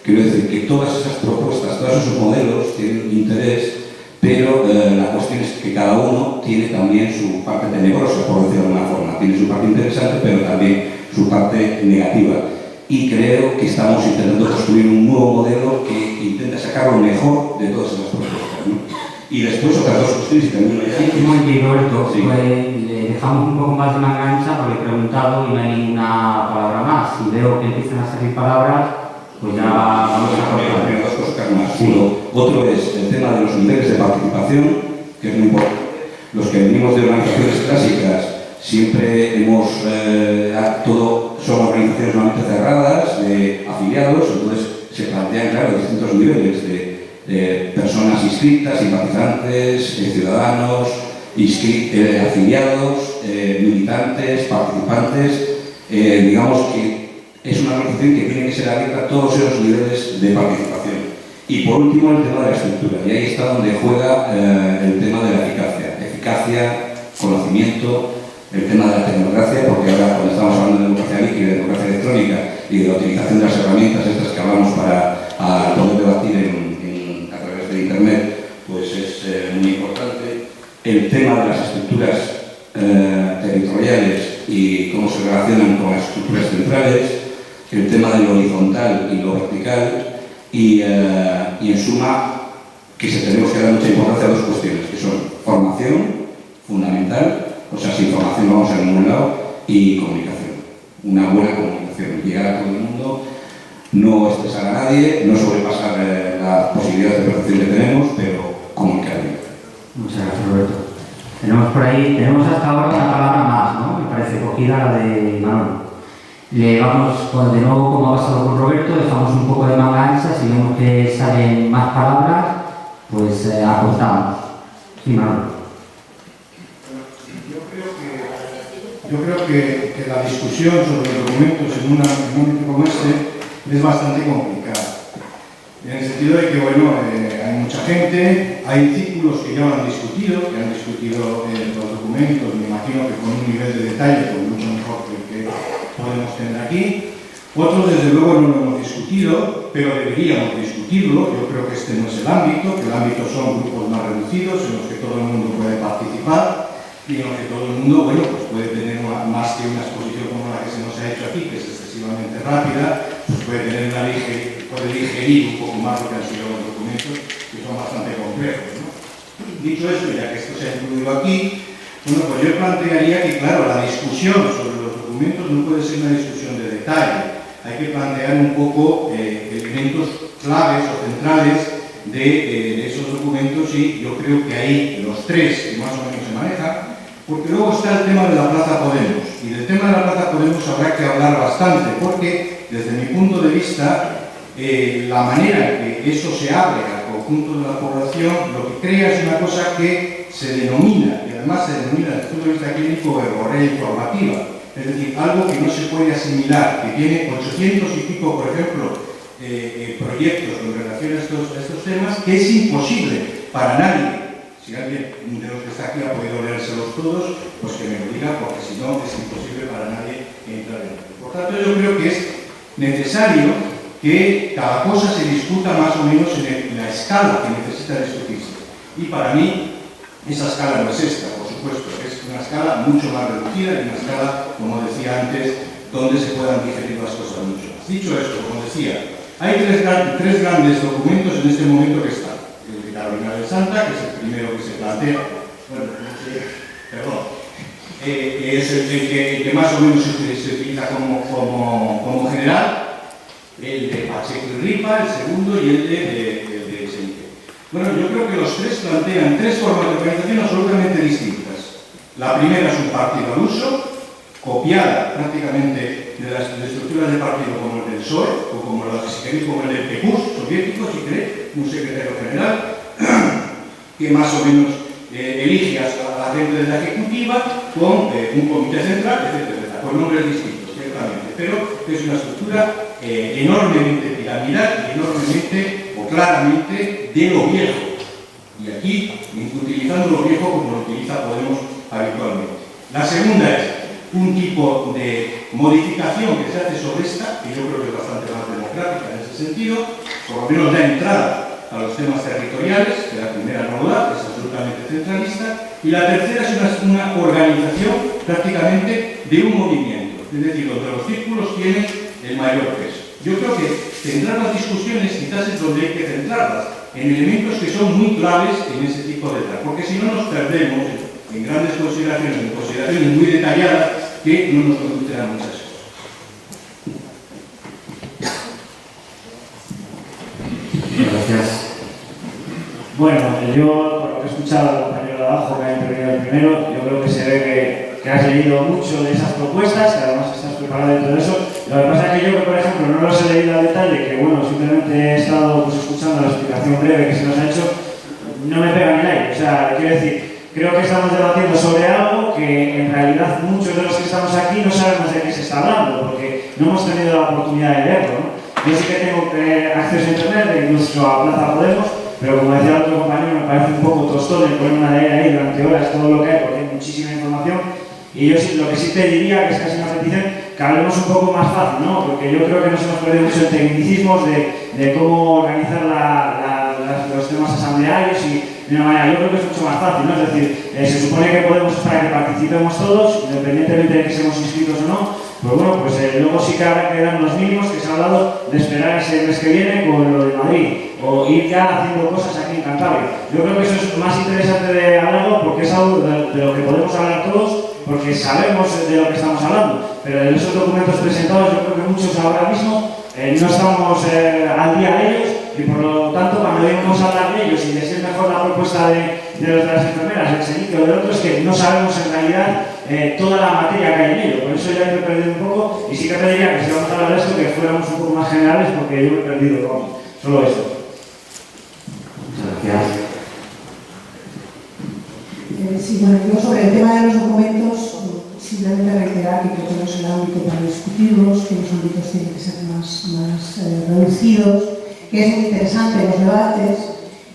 Quiero decir que todas esas propuestas, todos esos modelos tienen interés, pero la cuestión es que cada uno tiene también su parte tenebrosa, por decirlo de alguna forma. Tiene su parte interesante, pero también su parte negativa. Y creo que estamos intentando construir un nuevo modelo que intenta sacar lo mejor de todas esas propuestas, ¿no? Y después otras 2 cuestiones y termino ya. Un momentito, Roberto, Sí. pues, le dejamos un poco más de una engancha porque he preguntado y no hay ninguna palabra más. Si veo que empiezan a salir palabras, pues ya vamos a cortar. 2 cosas más. Sí. Otro es el tema de los niveles de participación, que es muy importante. Los que venimos de organizaciones clásicas siempre son organizaciones normalmente cerradas, de afiliados, entonces se plantean, claro, distintos niveles de personas inscritas, simpatizantes, ciudadanos, afiliados, militantes, participantes. Digamos que es una organización que tiene que ser abierta a todos esos niveles de participación. Y por último, el tema de la estructura. Y ahí está donde juega el tema de la eficacia. Eficacia, conocimiento, el tema de la tecnocracia, porque ahora cuando estamos hablando de democracia líquida, de democracia electrónica y de la utilización de las herramientas estas que hablamos para poder debatir a través de Internet, pues es muy importante. El tema de las estructuras territoriales y cómo se relacionan con las estructuras centrales, el tema de lo horizontal y lo vertical, y en suma, que tenemos que dar mucha importancia a dos cuestiones, que son formación, fundamental, o sea, sin formación vamos a ningún lado, y comunicación. Una buena comunicación, llegar a todo el mundo, no estresar a nadie, no sobrepasar las posibilidades de percepción que tenemos, pero comunicar bien. Muchas gracias, Roberto. Tenemos hasta ahora una palabra más, ¿no? Me parece, cogida la de Manolo. Le vamos, pues, de nuevo, como ha pasado con Roberto, dejamos un poco de manga ancha, si vemos que salen más palabras, pues aportamos. Sí, Manolo. Yo creo que la discusión sobre los documentos en un ámbito como este es bastante complicada. En el sentido de que, bueno, hay mucha gente, hay círculos que ya lo han discutido los documentos, me imagino que con un nivel de detalle pues, mucho mejor que el que podemos tener aquí. Otros, desde luego, no lo hemos discutido, pero deberíamos discutirlo. Yo creo que este no es el ámbito, que el ámbito son grupos más reducidos en los que todo el mundo puede participar y en los que todo el mundo, bueno, pues puede tener más que una exposición como la que se nos ha hecho aquí, que es excesivamente rápida, pues puede digerir un poco más lo que han sido los documentos, que son bastante complejos, ¿no? Dicho eso, ya que esto se ha incluido aquí, bueno, pues yo plantearía que, claro, la discusión sobre los documentos no puede ser una discusión de detalle. Hay que plantear un poco elementos claves o centrales de esos documentos, y yo creo que ahí los tres que más o menos se manejan, porque luego está el tema de la Plaza Podemos, y del tema de la Plaza Podemos habrá que hablar bastante, porque desde mi punto de vista la manera en que eso se abre al conjunto de la población lo que crea es una cosa que se denomina, y además se denomina desde el punto de vista clínico, verborrea informativa, es decir, algo que no se puede asimilar, que tiene 800 y pico, por ejemplo, proyectos en relación a estos temas, que es imposible para nadie. Si alguien de los que está aquí ha podido leérselos todos, pues que me lo diga, porque si no es imposible para nadie entrar en ello. Por tanto, yo creo que es necesario que cada cosa se discuta más o menos en la escala que necesita discutirse. Y para mí, esa escala no es esta, por supuesto, es una escala mucho más reducida y una escala, como decía antes, donde se puedan digerir las cosas mucho más. Dicho esto, como decía, hay tres grandes documentos en este momento que están. El de Carolina del Santa, que es el primero que se plantea, bueno, es el que más o menos se utiliza como general, el de Pacheco y Ripa, el segundo, y el de Senque. Bueno, yo creo que los tres plantean tres formas de organización absolutamente distintas. La primera es un partido al uso, copiada prácticamente de las estructuras de partido como el del PSOE, o como las, si queréis, como el del PECUS soviético, si queréis, un secretario general, que más o menos elige a la gente de la ejecutiva con un comité central, etcétera, con nombres distintos, ciertamente, pero es una estructura enormemente piramidal y enormemente o claramente de lo viejo. Y aquí, utilizando lo viejo como lo utiliza Podemos habitualmente. La segunda es un tipo de modificación que se hace sobre esta, que yo creo que es bastante más democrática en ese sentido, por lo menos da entrada a los temas territoriales, que la primera no lo da, es absolutamente centralista, y la tercera es una organización prácticamente de un movimiento, es decir, donde los círculos tienen el mayor peso. Yo creo que centrar las discusiones quizás es donde hay que centrarlas, en elementos que son muy claves en ese tipo de tal, porque si no nos perdemos en grandes consideraciones, en consideraciones muy detalladas que no nos conducen a muchas cosas. Gracias. Bueno, yo, por lo que he escuchado al compañero de abajo que ha intervenido el primero, yo creo que se ve que has leído mucho de esas propuestas, que además estás preparado dentro de eso. Lo que pasa es que yo, por ejemplo, no los he leído al detalle, que bueno, simplemente he estado pues, escuchando la explicación breve que se nos ha hecho, no me pega ni aire. O sea, quiero decir, creo que estamos debatiendo sobre algo algo que en realidad muchos de los que estamos aquí no sabemos de qué se está hablando, porque no hemos tenido la oportunidad de verlo, ¿no? Yo sí que tengo acceso a internet, incluso a Plaza Podemos, pero como decía otro compañero, me parece un poco tostón el poner una ley ahí durante horas todo lo que hay, porque hay muchísima información. Y yo sí, lo que sí te diría, que es casi una petición, que hablemos un poco más fácil, ¿no? Porque yo creo que nos hemos perdido mucho en tecnicismos de cómo organizar los temas asamblearios y de una manera, yo creo que es mucho más fácil, ¿no? Es decir, se supone que podemos para que participemos todos, independientemente de que seamos inscritos o no. Pues bueno, pues luego sí que habrá que dar los mínimos que se ha hablado de esperar ese mes que viene con lo de Madrid o ir ya haciendo cosas aquí en Cantabria. Yo creo que eso es más interesante de hablarlo porque es algo de lo que podemos hablar todos, porque sabemos de lo que estamos hablando, pero de esos documentos presentados yo creo que muchos ahora mismo no estamos al día de ellos y por lo tanto cuando debemos hablar de ellos y de si es mejor la propuesta de las enfermeras, el servicio o del otro, es que no sabemos en realidad toda la materia que hay en ello. Por eso ya me he perdido un poco y sí que pediría que si vamos a hablar de esto que fuéramos un poco más generales porque yo me he perdido, vamos, solo eso. Muchas gracias. Sí, bueno, yo sobre el tema de los documentos, simplemente reiterar que creo que no es el ámbito para discutirlos, que los ámbitos tienen que ser más reducidos, que es muy interesante los debates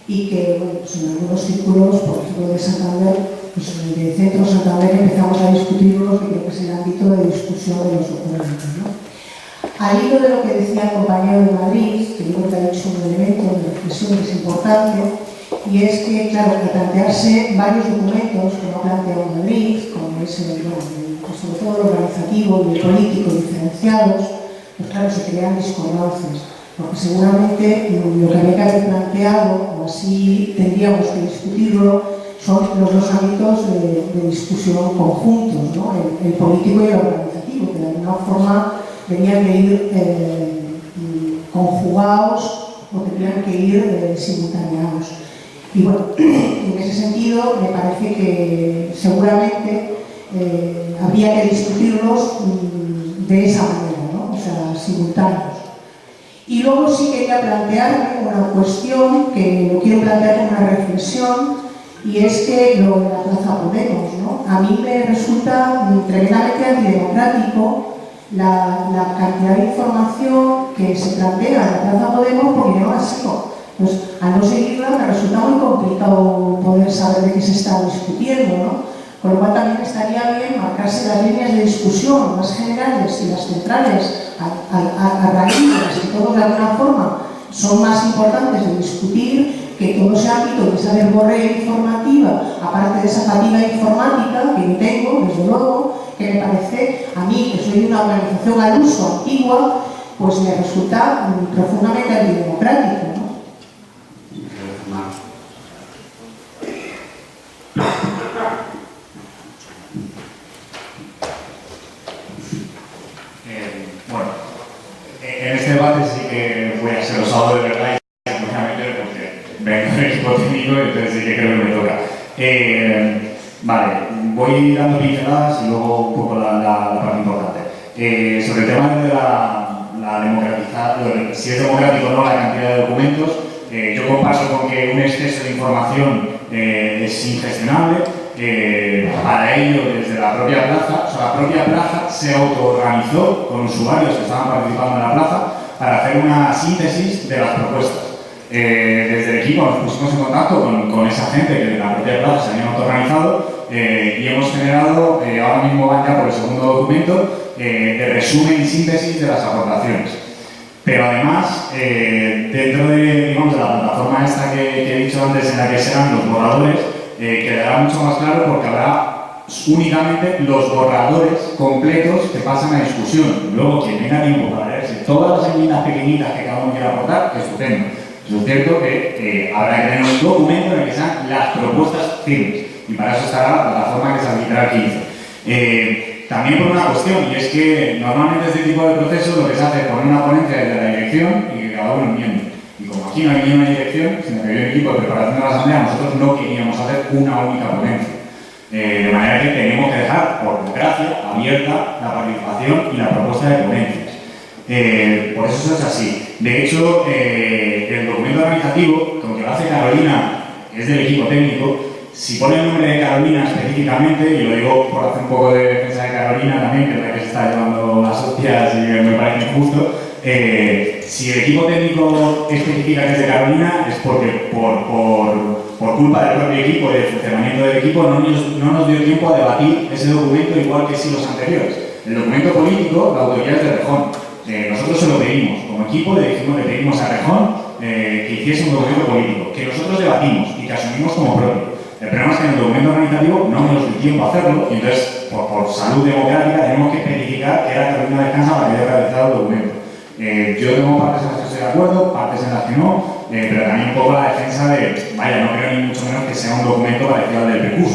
y que, bueno, pues en algunos círculos, por ejemplo de Santander, pues en el Centro Santander empezamos a discutirlos, que creo que es el ámbito de discusión de los documentos, ¿no? Al hilo de lo que decía el compañero de Madrid, que yo creo que ha dicho un elemento de reflexión que es importante, y es que, claro, de plantearse varios documentos, como ha planteado Madrid, como es sobre todo el organizativo y el político diferenciados, pues claro, se crean discordancias, porque seguramente lo que había que haber planteado, o así tendríamos que discutirlo, son los dos ámbitos de discusión conjuntos, ¿no? El político y el organizativo, que de alguna forma tenían que ir conjugados o tenían que ir simultaneados. Y bueno, en ese sentido me parece que seguramente habría que discutirlos de esa manera, ¿no? O sea, simultáneos. Y luego sí quería plantearme una cuestión que lo quiero plantear como una reflexión, y es que lo de la Plaza Podemos, ¿no? A mí me resulta tremendamente antidemocrático la cantidad de información que se plantea en la Plaza Podemos porque no la sigo. Pues al no seguirla me resulta muy complicado poder saber de qué se está discutiendo, ¿no? Con lo cual también estaría bien marcarse las líneas de discusión más generales y las centrales a raíz de las que todos de alguna forma son más importantes de discutir, que todo ese ámbito de esa verborrea informativa, aparte de esa fatiga informática que yo tengo, desde luego, que me parece, a mí, que soy de una organización al uso antigua, pues me resulta profundamente antidemocrático, ¿no? Bueno, en este debate sí que voy a ser osado de verdad y seguramente porque vengo del equipo técnico y entonces sí que creo que me toca. Vale, voy dando pinceladas y luego un poco la parte importante. Sobre el tema de la democratizar, si es democrático o no la cantidad de documentos, yo comparto con que un exceso de información es ingestionable. Para ello, desde la propia plaza, o sea, la propia plaza se autoorganizó con usuarios que estaban participando en la plaza para hacer una síntesis de las propuestas. Desde el equipo nos pusimos en contacto con esa gente que de la propia plaza se habían autoorganizado y hemos generado, ahora mismo van ya por el segundo documento, de resumen y síntesis de las aportaciones. Pero además, dentro de la plataforma esta que he dicho antes, en la que serán los borradores, quedará mucho más claro porque habrá únicamente los borradores completos que pasan a discusión. Luego, quien tenga tiempo para leerse todas las enmiendas pequeñitas que cada uno quiera aportar, estupendo. Es cierto que habrá que tener un documento en el que sean las propuestas firmes y para eso estará la plataforma que se habilitará el 15. También por una cuestión, y es que normalmente este tipo de procesos lo que se hace es poner una ponencia desde la dirección y que cada uno enmiende. Y como aquí no hay ni una dirección, sino que hay un equipo de preparación de la asamblea, nosotros no queríamos hacer una única ponencia. De manera que tenemos que dejar, por desgracia, abierta la participación y la propuesta de ponencias. Por eso eso es así. De hecho, el documento organizativo, como que lo hace Carolina, que es del equipo técnico, si pone el nombre de Carolina específicamente, y lo digo por hacer un poco de defensa de Carolina también, que es la que se está llevando las hostias y me parece injusto, si el equipo técnico especifica que es de Carolina es porque por culpa del propio equipo y del funcionamiento del equipo no nos dio tiempo a debatir ese documento igual que sí los anteriores. El documento político, la autoridad es de Rejón. Nosotros se lo pedimos, como equipo le pedimos a Rejón que hiciese un documento político, que nosotros debatimos y que asumimos como propio. El problema es que en el documento organizativo no nos dio tiempo a hacerlo y entonces, por salud democrática, tenemos que especificar que era Carolina Descansa para que haya realizado el documento. Yo tengo partes en las que estoy de acuerdo, partes en las que no, pero también un poco la defensa de, vaya, no creo ni mucho menos que sea un documento parecido al del PECUS.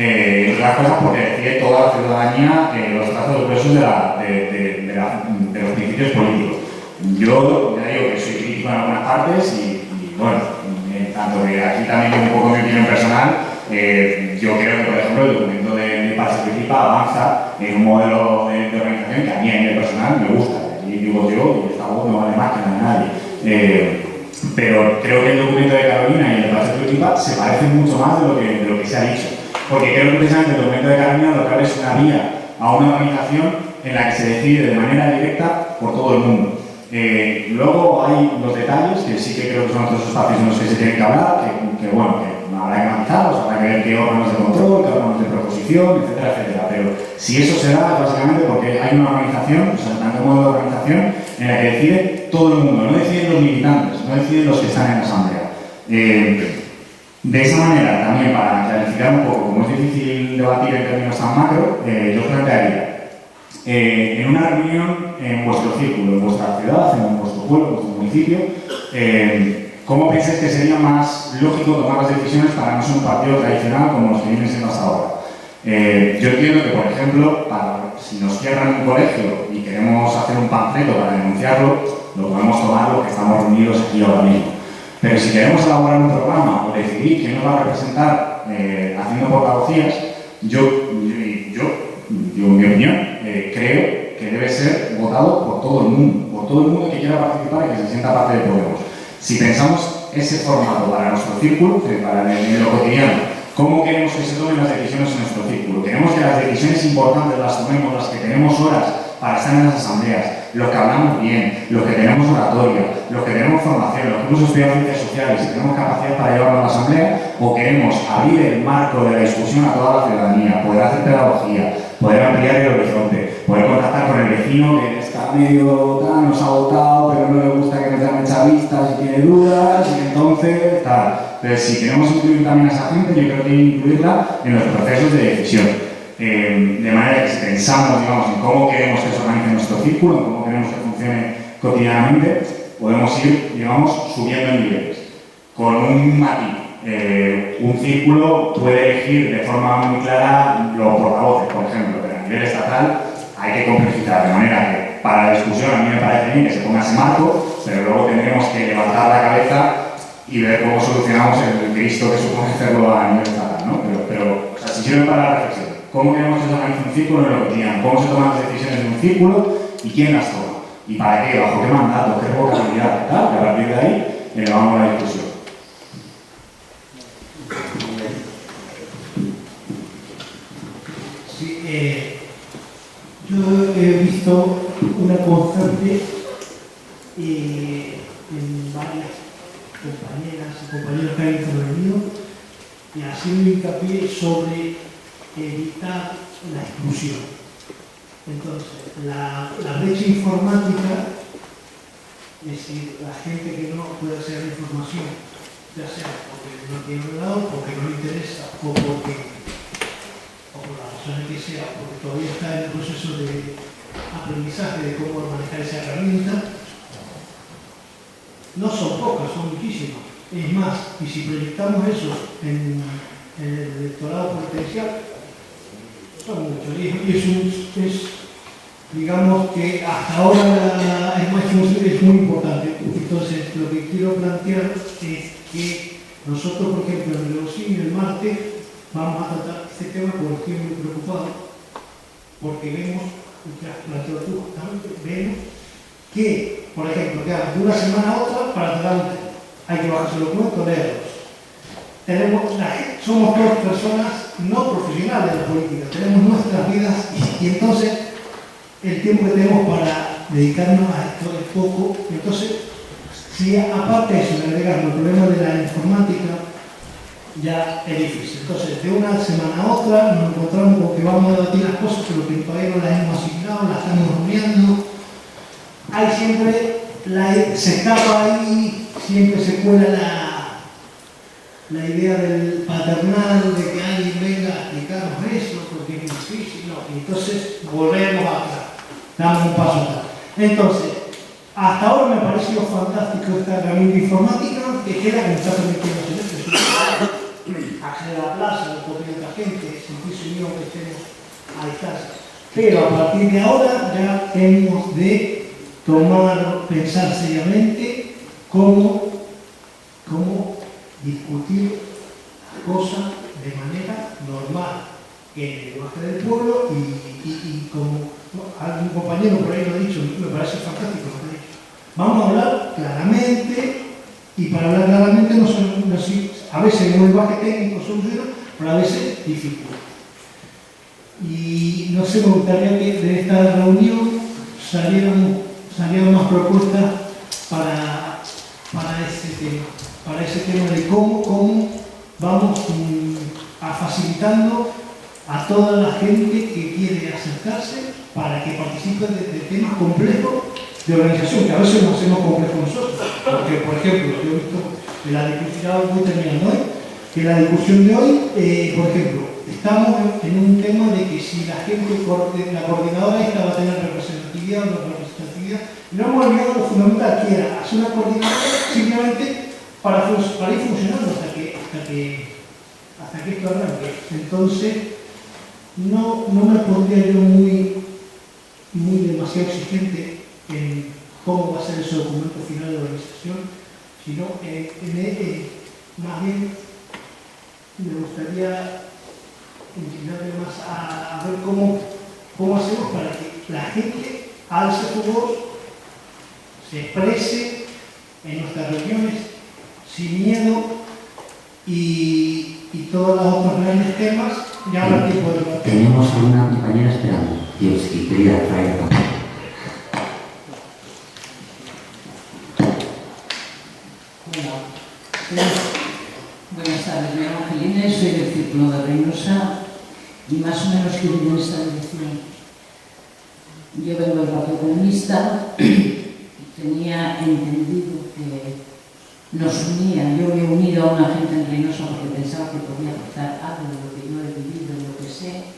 Entre otras cosas porque decide toda la ciudadanía los trazos gruesos de los principios políticos. Yo ya digo que soy crítico en algunas partes y bueno, tanto que aquí también un poco mi opinión personal, yo creo que por ejemplo el documento de Participa avanza en un modelo de organización que a mí a nivel personal me gusta. Y digo yo, y esta voz no vale más que la de nadie. Pero creo que el documento de Carolina y el de Participa se parecen mucho más de lo que se ha dicho. Porque creo que precisamente el documento de Carolina lo que abre es una vía a una organización en la que se decide de manera directa por todo el mundo. Luego hay los detalles, que sí que creo que son otros espacios en los que se tienen que hablar, que bueno, que habrá que analizarlos, habrá que ver qué órganos de control, qué órganos de proposición, etcétera, etcétera. Pero si eso se da, es básicamente porque hay una organización, o sea, un modo de organización en la que decide todo el mundo, no deciden los militantes, no deciden los que están en la asamblea. De esa manera, también para clarificar un poco, como es difícil debatir en términos tan macro, yo plantearía en una reunión en vuestro círculo, en vuestra ciudad, en vuestro pueblo, en vuestro municipio, ¿cómo pensáis que sería más lógico tomar las decisiones para no ser un partido tradicional como los que vienen siendo hasta ahora? Yo entiendo que, por ejemplo, si nos cierran un colegio y queremos hacer un panfleto para denunciarlo, lo podemos tomar los que estamos reunidos aquí ahora mismo. Pero si queremos elaborar un programa o decidir quién nos va a representar haciendo portavocías, yo, en mi opinión, creo que debe ser votado por todo el mundo que quiera participar y que se sienta parte de Podemos. Si pensamos ese formato para nuestro círculo, para lo cotidiano, ¿cómo queremos que se tomen las decisiones en nuestro círculo? Queremos que las decisiones importantes las tomemos, las que tenemos horas para estar en las asambleas, los que hablamos bien, los que tenemos oratoria, los que tenemos formación, los que hemos estudiado ciencias sociales y tenemos capacidad para llevarlo a la asamblea, o queremos abrir el marco de la discusión a toda la ciudadanía, poder hacer pedagogía, poder ampliar el horizonte, poder contactar con el vecino que está medio tal, nos ha votado, pero no le gusta que nos llamen chavistas y tiene dudas, y entonces tal. Entonces, si queremos incluir también a esa gente, yo creo que hay que incluirla en los procesos de decisión. De manera que si pensamos, digamos, en cómo queremos que se organice nuestro círculo, en cómo queremos que funcione cotidianamente, podemos ir, digamos, subiendo en niveles. Con un matiz. Un círculo puede elegir de forma muy clara los portavoces, por ejemplo, pero a nivel estatal hay que complejizar, de manera que para la discusión a mí me parece bien que se ponga ese marco, pero luego tendremos que levantar la cabeza y ver cómo solucionamos el Cristo que supone hacerlo a nivel estatal, ¿no? Pero o sea, si sirve para la reflexión. ¿Cómo queremos que se organice un círculo en lo cotidiano? ¿Cómo se toman las decisiones en un círculo? ¿Y quién las toma? ¿Y para qué? ¿Bajo qué mandato? ¿Qué revocabilidad? ¿Tal? Y a partir de ahí elevamos la discusión. Sí, yo he visto una constante en varias compañeras y compañeros que han intervenido y ha sido hincapié sobre evitar la exclusión. Entonces, la brecha informática, es decir, la gente que no puede hacer la información, ya sea porque no tiene ordenador, porque no le interesa o por las razones que sea, porque todavía está en el proceso de aprendizaje de cómo manejar esa herramienta, no son pocas, son muchísimas. Es más, y si proyectamos eso en el electorado potencial, son muchos. Y digamos que hasta ahora el máximo es muy importante. Entonces, lo que quiero plantear es que nosotros, por ejemplo, en el OSIN, el martes, vamos a tratar este tema porque estoy muy preocupado, porque vemos, lo que has planteado tú justamente, vemos que, por ejemplo, de una semana a otra, para tratar hay que bajarse los documentos, leerlos. somos todas personas no profesionales de la política, tenemos nuestras vidas y entonces el tiempo que tenemos para dedicarnos a esto es poco. Entonces, si aparte de eso le agregamos el problema de la informática, ya es difícil. Entonces, de una semana a otra nos encontramos con que vamos a debatir las cosas, pero que todavía no las hemos asignado, las estamos rumiando. Hay siempre, se escapa ahí, siempre se cuela la idea del paternal, de que alguien venga a explicarnos eso, porque es difícil, no. Y entonces volvemos atrás, damos un paso atrás. Entonces, hasta ahora me ha parecido fantástico esta herramienta informática que queda que me está permitiendo acceder a la plaza, porque hay otra gente, sentirse unión que estemos a distancia. Pero a partir de ahora ya hemos de pensar seriamente cómo discutir las cosas de manera normal, en el lenguaje del pueblo y como algún compañero por ahí lo ha dicho, me parece fantástico lo que ha dicho. Vamos a hablar claramente, y para hablar claramente no a veces en un lenguaje técnico soluciona, pero a veces difícil. Y no sé, me gustaría que de esta reunión salieran más propuestas para ese tema de cómo vamos facilitando a toda la gente que quiere acercarse para que participe de temas complejos de organización, que a veces no hacemos complejos nosotros. Porque, por ejemplo, yo he visto en la discusión, voy terminando hoy, que la discusión de hoy, por ejemplo, estamos en un tema de que si la coordinadora esta va a tener representatividad o no representatividad, no hemos olvidado lo fundamental, que era hacer una coordinadora simplemente para ir funcionando hasta que esto arranque. Entonces, no me pondría yo muy demasiado exigente en cómo va a ser ese documento final de la organización, sino más bien me gustaría inclinarme más a ver cómo hacemos para que la gente alce su voz, se exprese en nuestras reuniones sin miedo y todos los otros grandes temas ya habrá tiempo de debatir. Tenemos a una compañera esperando. Dios, que quería traer a Buenas tardes, me llamo Angelina, soy del Círculo de Reynosa y más o menos quiero ir en esta dirección. Yo vengo del Partido Comunista y tenía entendido que nos unía. Yo me he unido a una gente en Reynosa porque pensaba que podía aportar algo de lo que yo he vivido, de lo que sé.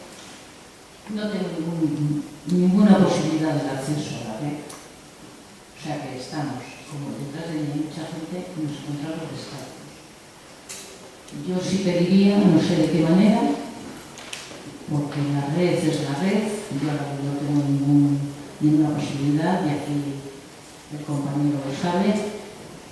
No tengo ninguna posibilidad de acceso a la red. O sea que estamos, como detrás de mucha gente, nos encontramos descalzos. Yo sí pediría, no sé de qué manera, porque la red es la red, yo no tengo ninguna posibilidad, y aquí el compañero lo sabe,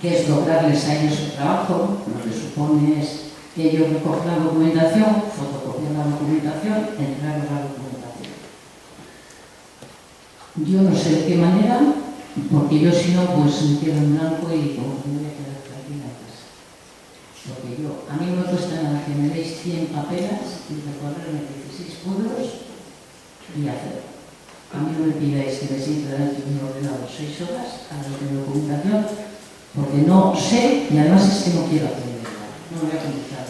que es lograrles a ellos el trabajo. Lo que supone es que ellos recogen la documentación, fotocopian la documentación, entregan la documentación. Yo no sé de qué manera, porque yo si no, pues me quedo en blanco y como me voy a quedar tranquila en casa. Porque a mí no me cuesta nada que me deis 100 papelas y recorrerme 16 pueblos y hacerlo. A mí no me pidáis que me sienta delante de un ordenador 6 horas a lo de documentación, porque no sé y además es que no quiero aprender nada. No me voy a complicar.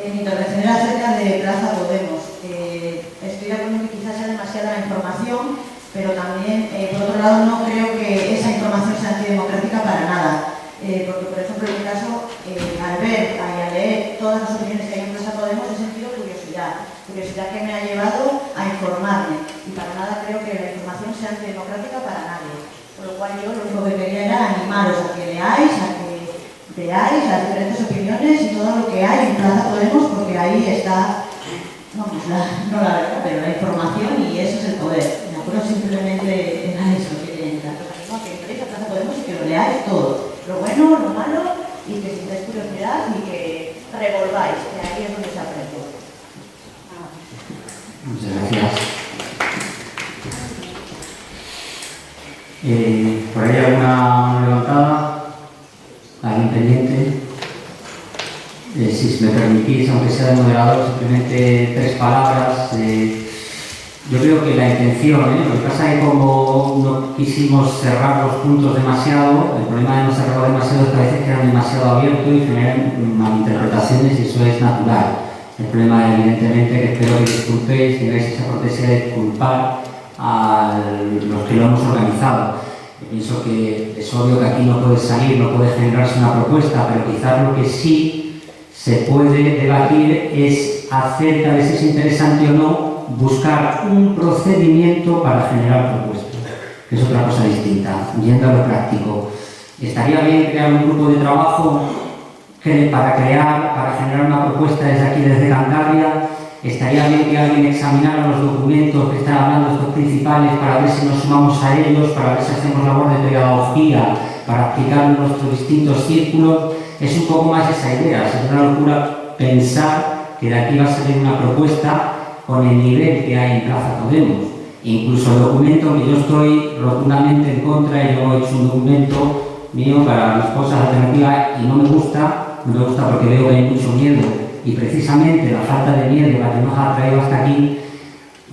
Mi intervención era acerca de Plaza Podemos. Estoy de acuerdo que quizás sea demasiada la información, pero también, por otro lado, no creo que esa información sea antidemocrática para nada. Porque, por ejemplo, en mi caso, al ver y al leer todas las opiniones que hay en Plaza Podemos, he sentido curiosidad que me ha llevado a informarme. Y para nada creo que la información sea antidemocrática para nadie. Por lo cual yo lo único que quería era animaros a que leáis, a que veáis las diferentes opiniones y todo lo que hay en Plaza Podemos, porque ahí está, no la verdad, pero la información, y eso es el poder. Me acuerdo simplemente era eso, que os animo a que entréis a Plaza Podemos y que lo leáis todo, lo bueno, lo malo, y que sintáis curiosidad y que revolváis, que ahí es donde se aprende. Muchas gracias. ¿Por ahí alguna mano levantada? ¿Alguien pendiente? Si me permitís, aunque sea de moderador, simplemente 3 palabras. Yo creo que la intención, lo que pasa es que como no quisimos cerrar los puntos demasiado, el problema de no cerrarlo demasiado es que a veces quedan demasiado abiertos y generan malinterpretaciones, y eso es natural. El problema, evidentemente, que espero que disculpéis, tengáis esa cortesía de culpar a los que lo hemos organizado. Yo pienso que es obvio que aquí no puede salir, no puede generarse una propuesta, pero quizás lo que sí se puede debatir es acerca de si es interesante o no buscar un procedimiento para generar propuestas, que es otra cosa distinta, yendo a lo práctico. Estaría bien crear un grupo de trabajo para generar una propuesta desde aquí, desde Cantabria. Estaría bien que alguien examinara los documentos que están hablando, estos principales, para ver si nos sumamos a ellos, para ver si hacemos labor de pedagogía, para aplicar en nuestros distintos círculos. Es un poco más esa idea. Es una locura pensar que de aquí va a salir una propuesta con el nivel que hay en Plaza Podemos. Incluso el documento, que yo estoy rotundamente en contra, y yo he hecho un documento mío para las cosas alternativas y no me gusta porque veo que hay mucho miedo, y precisamente la falta de miedo la que nos ha traído hasta aquí.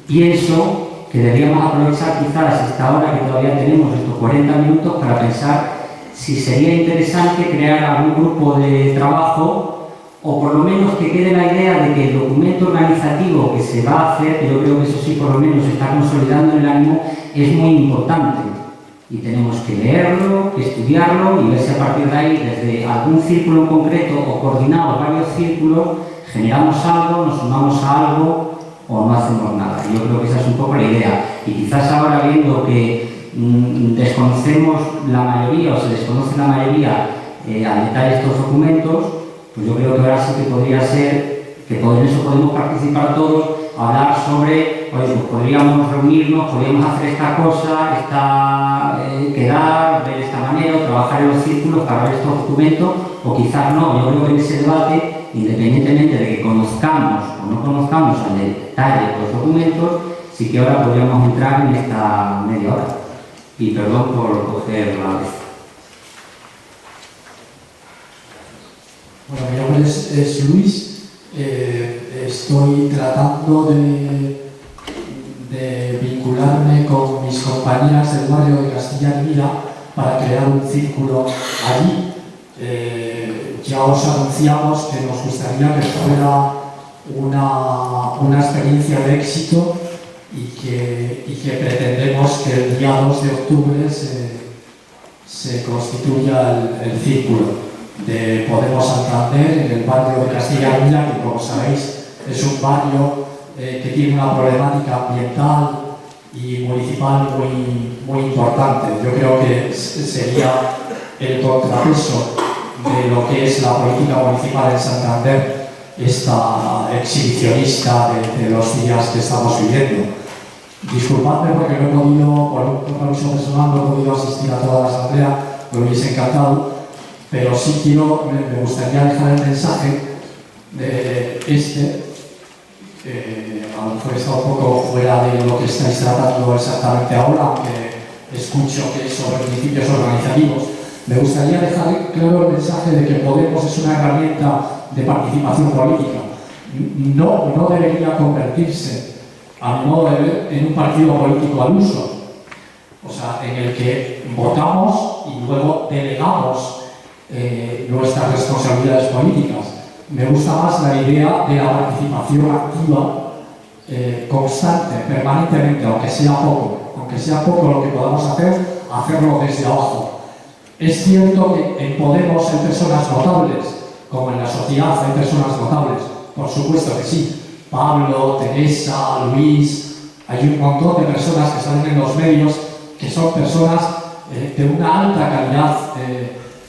Pienso que deberíamos aprovechar quizás esta hora que todavía tenemos, estos 40 minutos, para pensar si sería interesante crear algún grupo de trabajo, o por lo menos que quede la idea de que el documento organizativo que se va a hacer, que yo creo que eso sí por lo menos se está consolidando en el ánimo, es muy importante. Y tenemos que leerlo, que estudiarlo y ver si a partir de ahí, desde algún círculo en concreto o coordinados varios círculos, generamos algo, nos sumamos a algo o no hacemos nada. Yo creo que esa es un poco la idea. Y quizás ahora, viendo que desconocemos la mayoría, o se desconoce la mayoría al detalle estos documentos, pues yo creo que ahora sí que podría ser que en eso podemos participar todos, hablar sobre, oye, pues podríamos reunirnos, podríamos hacer esta cosa, quedar de esta manera, trabajar en los círculos para ver estos documentos, o quizás no. Yo creo que en ese debate, independientemente de que conozcamos o no conozcamos al detalle los documentos, sí que ahora podríamos entrar en esta media hora. Y perdón por coger la vez. Bueno, mi nombre es Luis. Estoy tratando de vincularme con mis compañeras del barrio de Castilla y Mira para crear un círculo allí. Ya os anunciamos que nos gustaría que fuera una experiencia de éxito y que pretendemos que el día 2 de octubre se constituya el círculo de Podemos Santander en el barrio de Castilla y Mira, que como sabéis es un barrio que tiene una problemática ambiental y municipal muy importante. Yo creo que sería el contrapeso de lo que es la política municipal en Santander, esta exhibicionista de los días que estamos viviendo. Disculpadme porque no he podido, por un compromiso personal, no he podido asistir a toda la asamblea, me hubiese encantado, pero sí me gustaría dejar el mensaje de a lo mejor está un poco fuera de lo que estáis tratando exactamente ahora, aunque escucho que es sobre principios organizativos. Me gustaría dejar claro el mensaje de que Podemos es una herramienta de participación política. No debería convertirse, a mi modo de ver, en un partido político al uso, o sea, en el que votamos y luego delegamos nuestras responsabilidades políticas. Me gusta más la idea de la participación activa, constante, permanentemente, aunque sea poco lo que podamos hacer, hacerlo desde abajo. Es cierto que en Podemos hay personas notables, como en la sociedad hay personas notables, por supuesto que sí. Pablo, Teresa, Luis, hay un montón de personas que salen en los medios que son personas de una alta calidad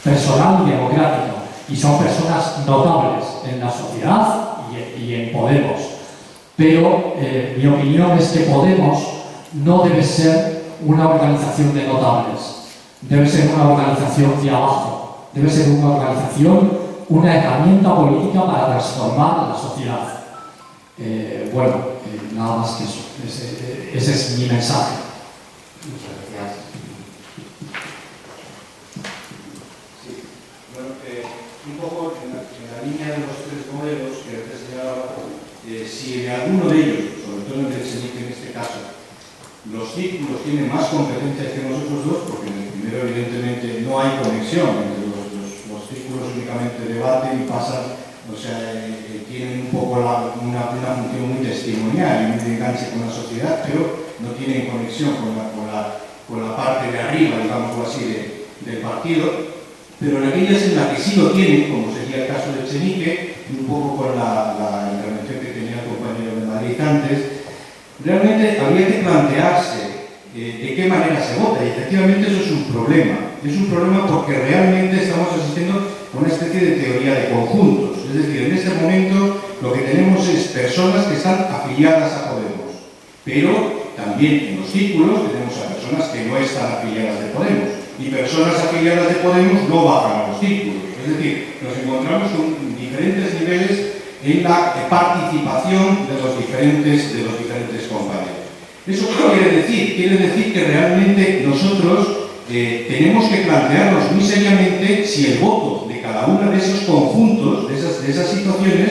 personal y democrática, y son personas notables en la sociedad y en Podemos. Pero mi opinión es que Podemos no debe ser una organización de notables, debe ser una organización de abajo, debe ser una organización, una herramienta política para transformar la sociedad. Nada más que eso. Ese es mi mensaje. Muchas gracias. si en alguno de ellos, sobre todo en el Echenique en este caso, los círculos tienen más competencias que nosotros dos, porque en el primero evidentemente no hay conexión entre los círculos, únicamente debaten y pasan, o sea, tienen un poco una función muy testimonial y muy de enganche con la sociedad, pero no tienen conexión con la parte de arriba, digamos así, del partido. Pero en aquellas en las que sí lo tienen, como sería el caso de Echenique, un poco con la intervención que tenía el compañero de Madrid antes, realmente habría que plantearse de qué manera se vota, y efectivamente eso es un problema. Es un problema porque realmente estamos asistiendo a una especie de teoría de conjuntos. Es decir, en este momento lo que tenemos es personas que están afiliadas a Podemos, pero también en los círculos tenemos a personas que no están afiliadas de Podemos, y personas afiliadas de Podemos no bajan a los círculos. Es decir, nos encontramos con diferentes niveles en la participación de los diferentes compañeros. ¿Eso qué quiere decir? Quiere decir que realmente nosotros tenemos que plantearnos muy seriamente si el voto de cada uno de esos conjuntos, de esas situaciones,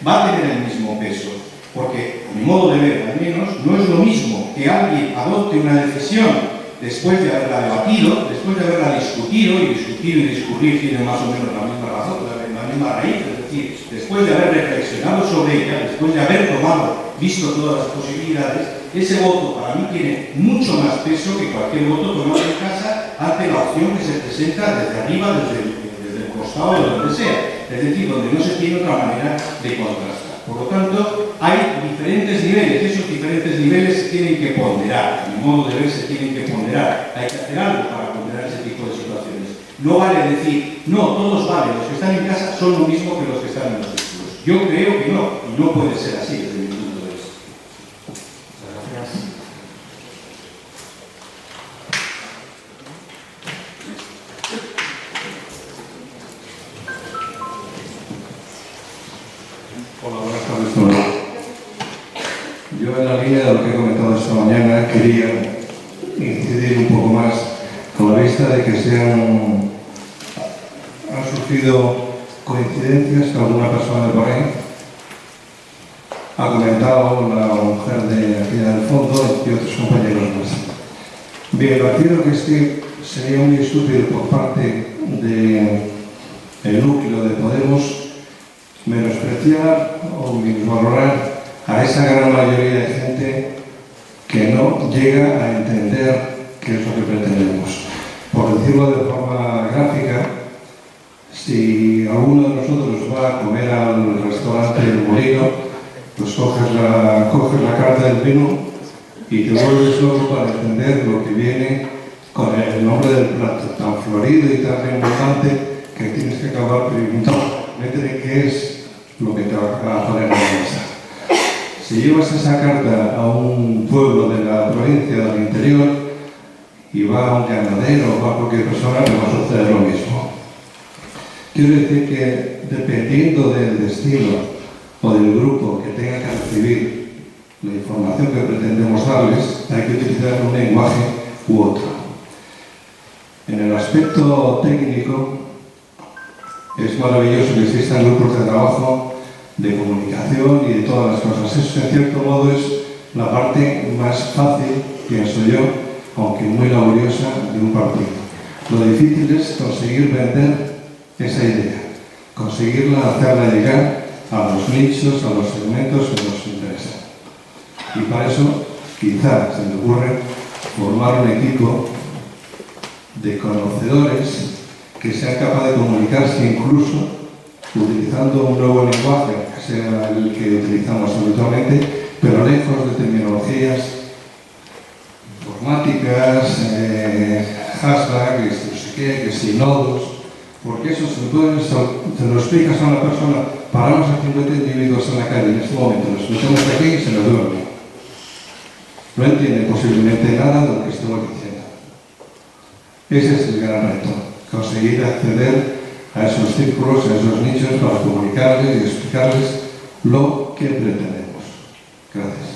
va a tener el mismo peso. Porque, a mi modo de ver, al menos, no es lo mismo que alguien adopte una decisión después de haberla debatido, después de haberla discutido, y discurrir tiene más o menos la misma razón, la misma raíz, es decir, después de haber reflexionado sobre ella, después de haber visto todas las posibilidades, ese voto para mí tiene mucho más peso que cualquier voto tomado en casa ante la opción que se presenta desde arriba, desde el costado, de donde sea, es decir, donde no se tiene otra manera de contrastar. Por lo tanto, hay diferentes niveles, y esos diferentes niveles se tienen que ponderar, a mi modo de ver se tienen que ponderar, hay que hacer algo para ponderar ese tipo de situaciones. No vale decir, no, todos valen, los que están en casa son lo mismo que los que están en los círculos. Yo creo que no, y no puede ser así desde mi punto de vista. Muchas gracias. Hola, buenas tardes a todos. Yo, en la línea de lo que he comentado esta mañana, quería incidir un poco más con la vista de que han surgido coincidencias que alguna persona de por ahí ha comentado, la mujer de aquí del fondo y otros compañeros más. Bien, lo que es que sería muy estúpido por parte del núcleo de Podemos menospreciar o minusvalorar a esa gran mayoría de gente que no llega a entender qué es lo que pretendemos. Por decirlo de forma gráfica, si alguno de nosotros va a comer al restaurante El Molino, pues coges la carta del menú y te vuelves loco para entender lo que viene con el nombre del plato, tan florido y tan rimbombante que tienes que acabar preguntando qué es lo que te va a poner en la mesa. Si llevas esa carta a un pueblo de la provincia del interior y va a un ganadero o va a cualquier persona, le va a suceder lo mismo. Quiero decir que dependiendo del destino o del grupo que tenga que recibir la información que pretendemos darles, hay que utilizar un lenguaje u otro. En el aspecto técnico, es maravilloso que existan grupos de trabajo, de comunicación y de todas las cosas. Eso, en cierto modo, es la parte más fácil, pienso yo, aunque muy laboriosa, de un partido. Lo difícil es conseguir vender esa idea, conseguirla, hacerla llegar a los nichos, a los segmentos que nos interesan. Y para eso, quizá se me ocurre formar un equipo de conocedores que sean capaces de comunicarse incluso utilizando un nuevo lenguaje, que sea el que utilizamos habitualmente, pero lejos de terminologías informáticas, hashtags, no sé qué, que si nodos, porque eso se lo explicas a una persona, paramos a 50 individuos en la calle en este momento, los metemos aquí y se nos duerme. No entiende posiblemente nada de lo que estamos diciendo. Ese es el gran reto, conseguir acceder a esos círculos, a esos nichos, para comunicarles y explicarles lo que pretendemos. Gracias.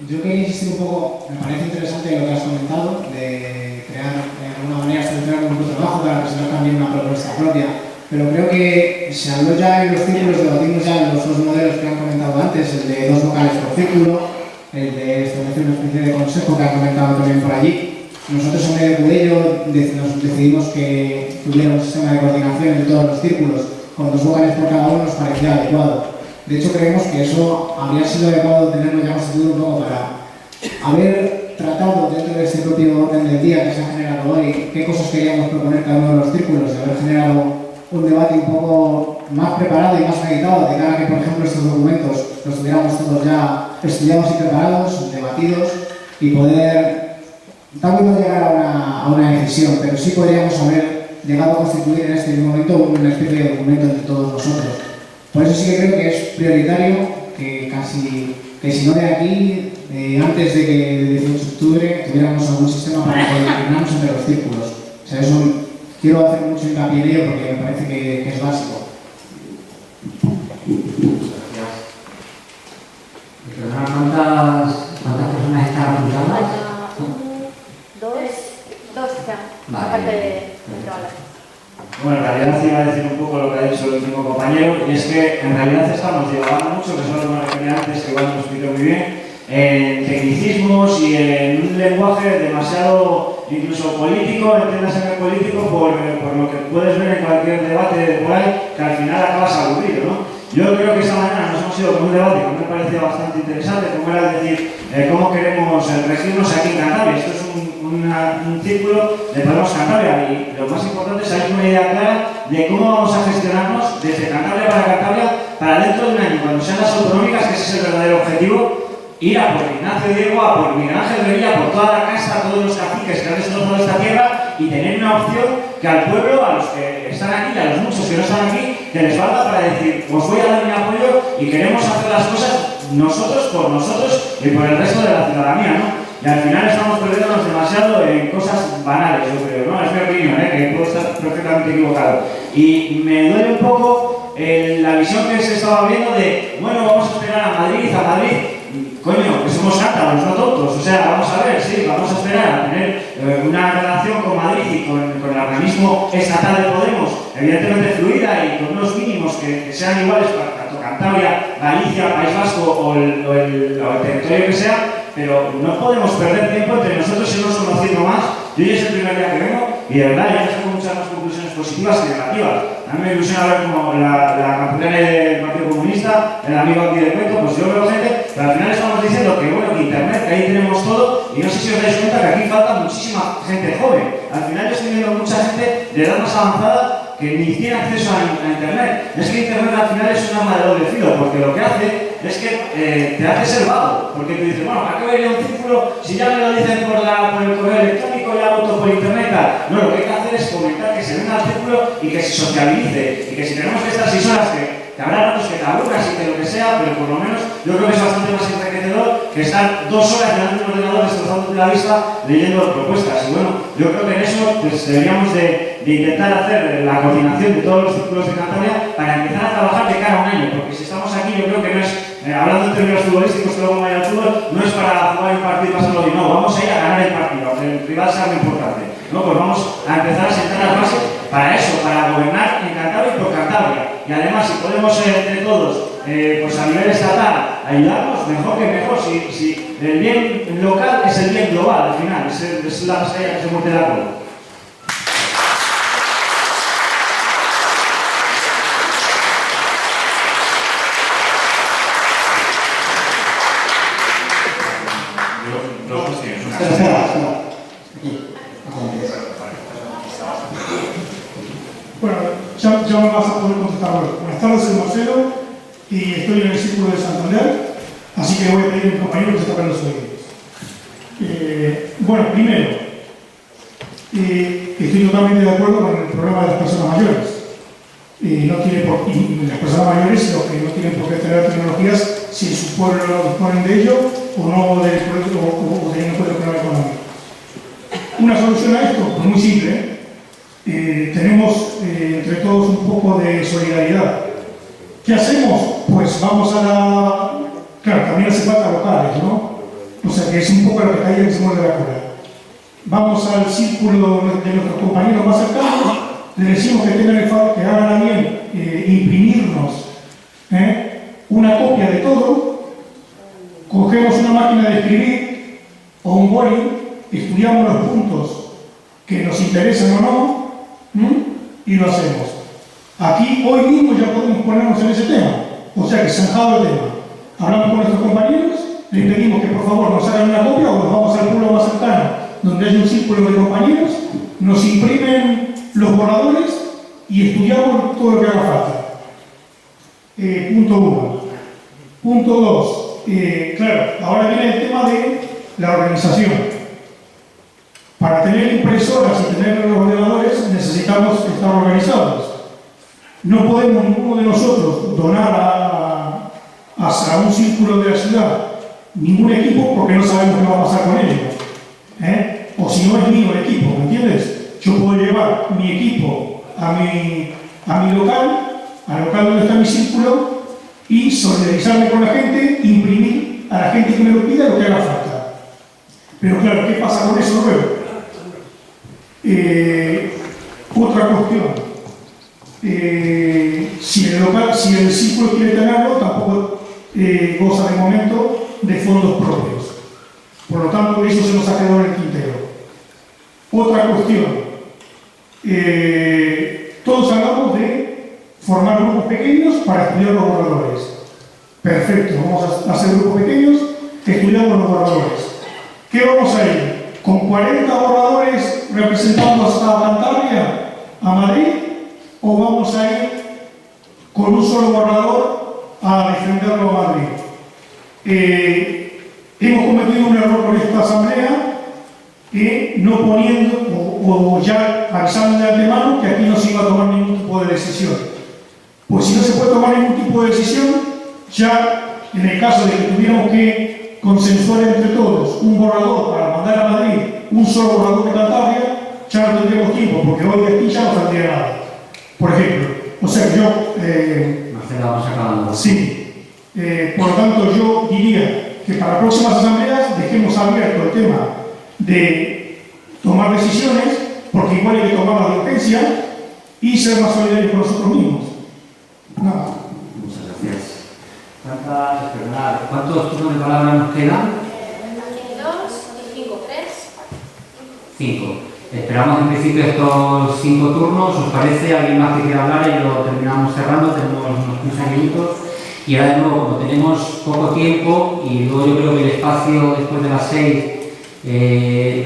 Yo quería insistir un poco, me parece interesante lo nuestra propia. Pero creo que se habló ya en los círculos, debatimos ya los dos modelos que han comentado antes, el de 2 vocales por círculo, el de establecer una especie de consejo que han comentado también por allí. Nosotros en medio de ello decidimos que tuviera un sistema de coordinación entre todos los círculos, con 2 vocales por cada uno nos parecía adecuado. De hecho, creemos que eso habría sido adecuado tenerlo ya constituido un poco para haber tratado dentro de este propio orden del día que se ha generado hoy, qué cosas queríamos proponer cada uno de los círculos, y haber generado un debate un poco más preparado y más meditado, de cara a que, por ejemplo, estos documentos los tuviéramos todos ya estudiados y preparados, debatidos, y poder, tal vez no llegar a una decisión, pero sí podríamos haber llegado a constituir en este momento una especie de documento entre todos nosotros. Por eso sí que creo que es prioritario que si no de aquí, antes de que el 18 de octubre tuviéramos algún sistema para coordinarnos entre los círculos. O sea, eso quiero hacer mucho hincapié en ello porque me parece que es básico. ¿Cuántas personas están apuntadas? 2 Vale. aparte de controlar. Bueno, en realidad iba a decir un poco lo que ha dicho el último compañero, y es que en realidad estamos divagando mucho, que son los que antes, que igual nos explico muy bien, en tecnicismos y en un lenguaje demasiado incluso político, entiéndase político por lo que puedes ver en cualquier debate por ahí, que al final acabas aburrido, ¿no? Yo creo que esta mañana nos hemos ido con un debate que me parecía bastante interesante, como era decir cómo queremos regirnos aquí en Cantabria. Esto es un círculo de Podemos Cantabria, y lo más importante es hay una idea clara de cómo vamos a gestionarnos desde Cantabria para dentro de un año, cuando sean las autonómicas, que ese es el verdadero objetivo. Ir a por Ignacio Diego, a por Miguel Ángel Revilla, por toda la casa, todos los caciques que han destrozado esta tierra, y tener una opción que al pueblo, a los que están aquí y a los muchos que no están aquí, que les valga para decir, os voy a dar mi apoyo y queremos hacer las cosas nosotros por nosotros y por el resto de la ciudadanía, ¿no? Y al final estamos perdiéndonos demasiado en cosas banales, yo creo, ¿no? Es mi opinión, que puedo estar perfectamente equivocado. Y me duele un poco la visión que se estaba viendo de, bueno, vamos a esperar a Madrid. Coño, que somos cántabros, no tontos. O sea, vamos a ver, sí, vamos a esperar a tener una relación con Madrid y con el organismo estatal de Podemos, evidentemente fluida y con unos mínimos que sean iguales para tanto Cantabria, Galicia, País Vasco o el territorio que sea, pero no podemos perder tiempo entre nosotros y irnos conociendo más. Yo ya es el primer día que vengo y de verdad yo saco muchas más conclusiones positivas que negativas. A mí me ilusiona ver como la campana del Partido Comunista, el amigo aquí de Cuento, pues yo veo gente, pero al final estamos diciendo que bueno, que Internet, que ahí tenemos todo, y no sé si os dais cuenta que aquí falta muchísima gente joven. Al final yo estoy viendo mucha gente de edad más avanzada que ni tiene acceso a Internet. Es que Internet al final es un arma de doble filo, porque lo que hace es que te hace ser vago, porque te dices, bueno, ¿para qué voy a ir a un círculo si ya me lo dicen por el correo electrónico, ya voto por Internet? No, lo que hay que hacer es fomentar que se venga al círculo y que se sociabilice, y que si tenemos que estar 6 horas, que habrá ratos que te aburras y que lo que sea, pero por lo menos yo creo que es bastante más enriquecedor que estar 2 horas delante de un ordenador destrozándote la vista leyendo propuestas. Y bueno, yo creo que en eso pues, deberíamos de intentar hacer la coordinación de todos los círculos de Cantabria para empezar a trabajar de cara a un año, porque si estamos aquí yo creo que no es, hablando en términos futbolísticos, que luego vaya al fútbol, no es para jugar un partido y pasarlo bien, no, vamos a ir a ganar el partido, aunque el rival sea muy importante. ¿No? Pues vamos a empezar a sentar las bases para eso, para gobernar en Cantabria y por Cantabria. Y además, si podemos entre todos, pues a nivel estatal, ayudarnos, mejor que mejor. Si el bien local es el bien global, al final, es la pasada que se muerde de acuerdo. Bueno, ya me vas a poder contestar ahora. Buenas tardes, soy Marcelo y estoy en el Círculo de Santander, así que voy a pedir a mi compañero que se tapen los oídos. Bueno, primero, estoy totalmente de acuerdo con el problema de las personas mayores. Y las personas mayores lo que no tienen por qué tener tecnologías si en su pueblo no disponen de ello o no de un acuerdo económico. Una solución a esto, pues muy simple. Tenemos entre todos un poco de solidaridad. ¿Qué hacemos? Pues vamos a la... Claro, también hace falta locales, ¿no? O sea que es un poco lo que cae que se muerde la cola. Vamos al círculo de nuestros compañeros más cercanos les decimos que tengan el favor, que hagan a bien imprimirnos una copia de todo, cogemos una máquina de escribir o un boli, estudiamos los puntos que nos interesan o no, y lo hacemos. Aquí, hoy mismo, ya podemos ponernos en ese tema, o sea que zanjado el tema. Hablamos con nuestros compañeros, les pedimos que por favor nos hagan una copia o nos vamos al pueblo más cercano, donde hay un círculo de compañeros, nos imprimen los borradores y estudiamos todo lo que haga falta. Punto 1. Punto 2. Claro, ahora viene el tema de la organización. Para tener impresoras y tener los ordenadores necesitamos estar organizados. No podemos ninguno de nosotros donar a un círculo de la ciudad ningún equipo porque no sabemos qué va a pasar con ellos. O si no es mío el equipo, ¿me entiendes? Yo puedo llevar mi equipo a mi local, al local donde está mi círculo, y solidarizarme con la gente, imprimir a la gente que me lo pida lo que haga falta. Pero claro, ¿qué pasa con eso luego? Otra cuestión. Si el círculo quiere tenerlo, tampoco goza de momento de fondos propios. Por lo tanto, eso se nos ha quedado en el tintero. Otra cuestión. Todos hablamos de formar grupos pequeños para estudiar los borradores. Perfecto, vamos a hacer grupos pequeños, estudiamos los borradores. ¿Qué vamos a ir? ¿Con 40 borradores representando hasta Cantabria, a Madrid? ¿O vamos a ir con un solo borrador a defenderlo a Madrid? Hemos cometido un error con esta asamblea, no poniendo o ya avisando de antemano que aquí no se iba a tomar ningún tipo de decisión. Pues si no se puede tomar ningún tipo de decisión, ya en el caso de que tuviéramos que consensuar entre todos un borrador para mandar a Madrid un solo borrador de Cantabria, ya no tendríamos tiempo, porque hoy de aquí ya no saldría nada. Por ejemplo, o sea, yo... Marcela, vamos acabando. Sí. Por lo tanto, yo diría que para próximas asambleas dejemos abierto el tema de tomar decisiones, porque igual hay que tomarlas de urgencia y ser más solidarios con nosotros mismos. Nada. Muchas gracias. ¿Cuántos turnos de palabra nos quedan? 2 y 5, 3. 5. Esperamos en principio estos 5 turnos. ¿Os parece? ¿Alguien más que quiera hablar? Y lo terminamos cerrando. Tenemos unos 15 minutos. Y ahora de nuevo, como tenemos poco tiempo y luego yo creo que el espacio después de las 6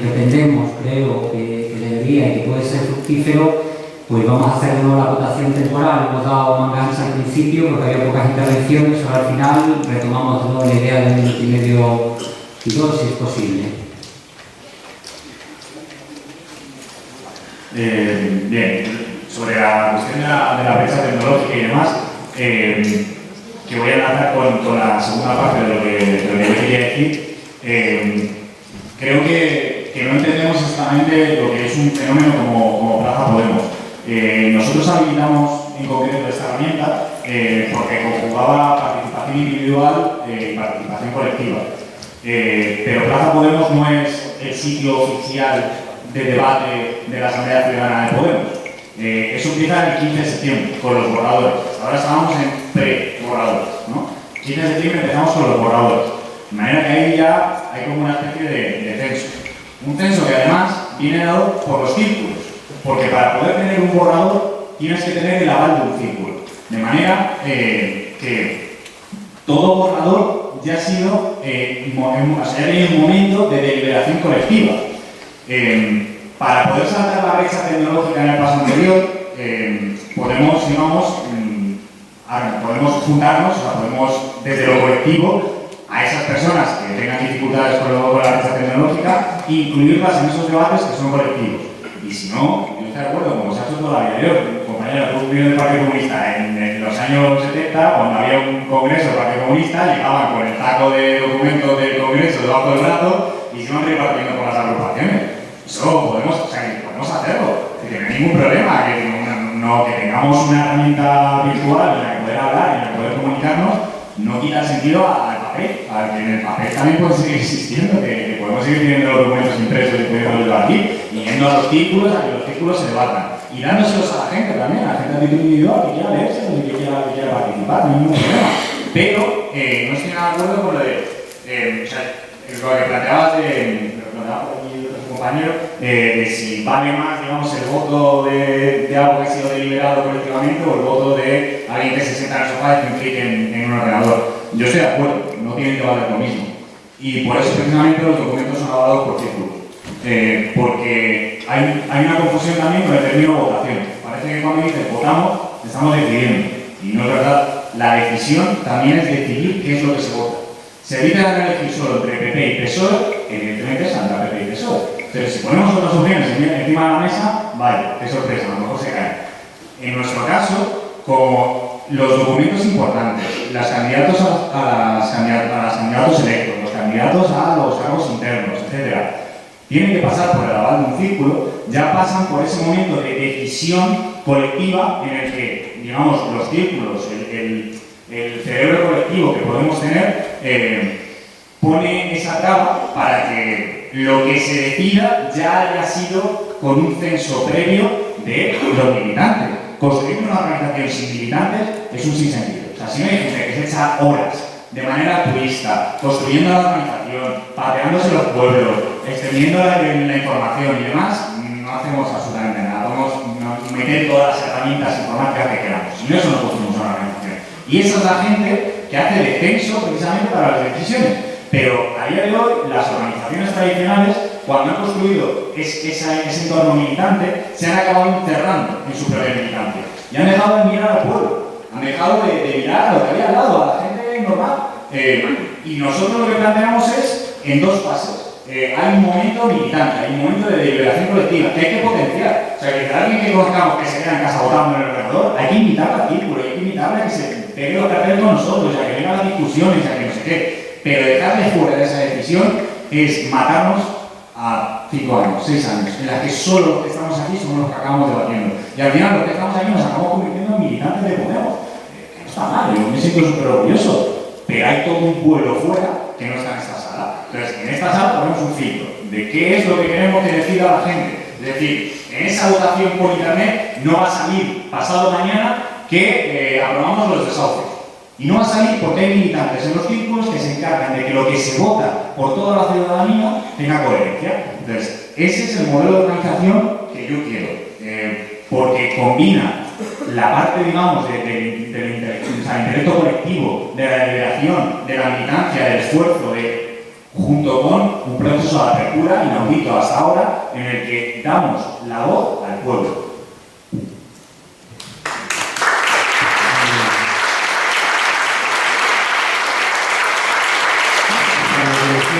pretendemos, creo que debería y que puede ser fructífero, pues vamos a hacer de nuevo la votación temporal. Hemos dado manga ancha al principio porque había pocas intervenciones. Ahora al final retomamos de nuevo la idea de 1 minuto y medio y 2, si es posible. Bien, sobre la cuestión de la brecha tecnológica y demás, que voy a enlazar con la segunda parte de lo que yo quería decir. Creo que no entendemos exactamente lo que es un fenómeno como Plaza Podemos. Nosotros habilitamos en concreto esta herramienta porque conjugaba participación individual y participación colectiva. Pero Plaza Podemos no es el sitio oficial de debate de la Asamblea Ciudadana de Podemos. Eso empieza el 15 de septiembre con los borradores. Ahora estábamos en pre-borradores, ¿no? 15 de septiembre empezamos con los borradores. De manera que ahí ya hay como una especie de censo. Un censo que además viene dado por los círculos. Porque para poder tener un borrador tienes que tener el aval de un círculo. De manera que todo borrador ya ha sido, ya hay un momento de deliberación colectiva. Para poder saltar la brecha tecnológica en el paso anterior, podemos, digamos, podemos juntarnos, o sea, podemos desde lo colectivo a esas personas que tengan dificultades con la brecha tecnológica e incluirlas en esos debates que son colectivos. Y si no, yo estoy de acuerdo, como se ha hecho toda la vida. Yo, compañero, tú vino del Partido Comunista en los años 70, cuando había un congreso del Partido Comunista, llegaban con el taco de documentos del congreso debajo del brazo y se iban repartiendo por las agrupaciones. Eso podemos hacerlo, que no hay ningún problema, que tengamos una herramienta virtual en la que poder hablar, en la que poder comunicarnos, no quita el sentido al papel, que en el papel también puede seguir existiendo, que podemos seguir teniendo los documentos impresos y pudiendo debatir, y yendo a los círculos, a que los círculos se debatan. y dándoselos a la gente también, a la gente a título individual que quiera leerse y que quiera participar, no hay ningún problema. Pero no estoy nada de acuerdo con lo de, o sea, lo que planteabas de compañero, de si vale más, digamos, el voto de algo que ha sido deliberado colectivamente o el voto de alguien que se sienta en el sofá y hace un clic en un ordenador. Yo estoy de acuerdo, no tienen que valer lo mismo. Y por eso precisamente los documentos son avalados por círculos. Porque hay una confusión también con el término votación. Parece que cuando dices votamos, estamos decidiendo. Y no es verdad. La decisión también es decidir qué es lo que se vota. Se evita elegir solo entre PP y PSOE, evidentemente saldrá PP y PSOE. Pero si ponemos otras opciones encima de la mesa, vaya, qué sorpresa, a lo mejor se cae. En nuestro caso, como los documentos importantes, los candidatos a los candidatos electos, los candidatos a los cargos internos, etc., tienen que pasar por el aval de un círculo, ya pasan por ese momento de decisión colectiva en el que, digamos, los círculos, el cerebro colectivo que podemos tener, pone esa traba para que lo que se decida ya haya sido con un censo previo de los militantes. Construir una organización sin militantes es un sinsentido. O sea, si no hay gente que se echa horas de manera altruista, construyendo la organización, pateándose los pueblos, extendiendo la información y demás, no hacemos absolutamente nada. Podemos meter todas las herramientas informáticas que queramos. Sin eso no construimos una organización. Y esa es la gente que hace de censo precisamente para las decisiones. Pero a día de hoy, las organizaciones tradicionales, cuando han construido ese entorno militante, se han acabado encerrando en su propia militancia. Y han dejado de mirar al pueblo, han dejado de mirar a lo que había al lado, a la gente normal. Y nosotros lo que planteamos es en dos fases. Hay un momento militante, hay un momento de deliberación colectiva que hay que potenciar. O sea, que cada alguien que conozcamos que se queda en casa votando en el ordenador, hay que invitarla al círculo, hay que invitarla a que se pegue los carteles con nosotros, a que vengan las discusiones, a que no sé qué. Pero dejarle fuera de esa decisión es matarnos a 5 años, 6 años, en las que solo los que estamos aquí somos los que acabamos debatiendo. Y al final los que estamos aquí nos acabamos convirtiendo en militantes de Podemos. Que no está mal, yo me siento súper orgulloso, pero hay todo un pueblo fuera que no está en esta sala. Entonces, en esta sala ponemos un filtro de qué es lo que queremos que decida la gente. Es decir, en esa votación por internet no va a salir pasado mañana que aprobamos los desahucios. Y no va a salir porque hay militantes en los círculos que se encargan de que lo que se vota por toda la ciudadanía tenga coherencia. Entonces, ese es el modelo de organización que yo quiero, porque combina la parte, digamos, del intelecto colectivo, de la deliberación, de la militancia, del esfuerzo, junto con un proceso de apertura inaudito hasta ahora en el que damos la voz al pueblo.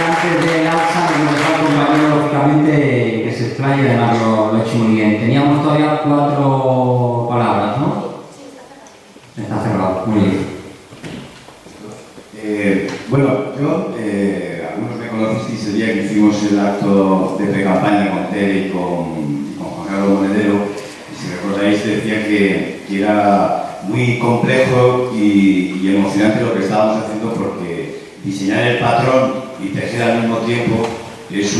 Antes del alza, nos deja el compañero, lógicamente, que se explaye, además lo he hecho muy bien. Teníamos todavía 4 palabras, ¿no? Está cerrado, muy bien. Bueno, yo, algunos me conocisteis el día que hicimos el acto de pre-campaña con Tere y con Juan Carlos Monedero, y si recordáis decía que era muy complejo y emocionante lo que estábamos haciendo, porque diseñar el patrón y tejer al mismo tiempo es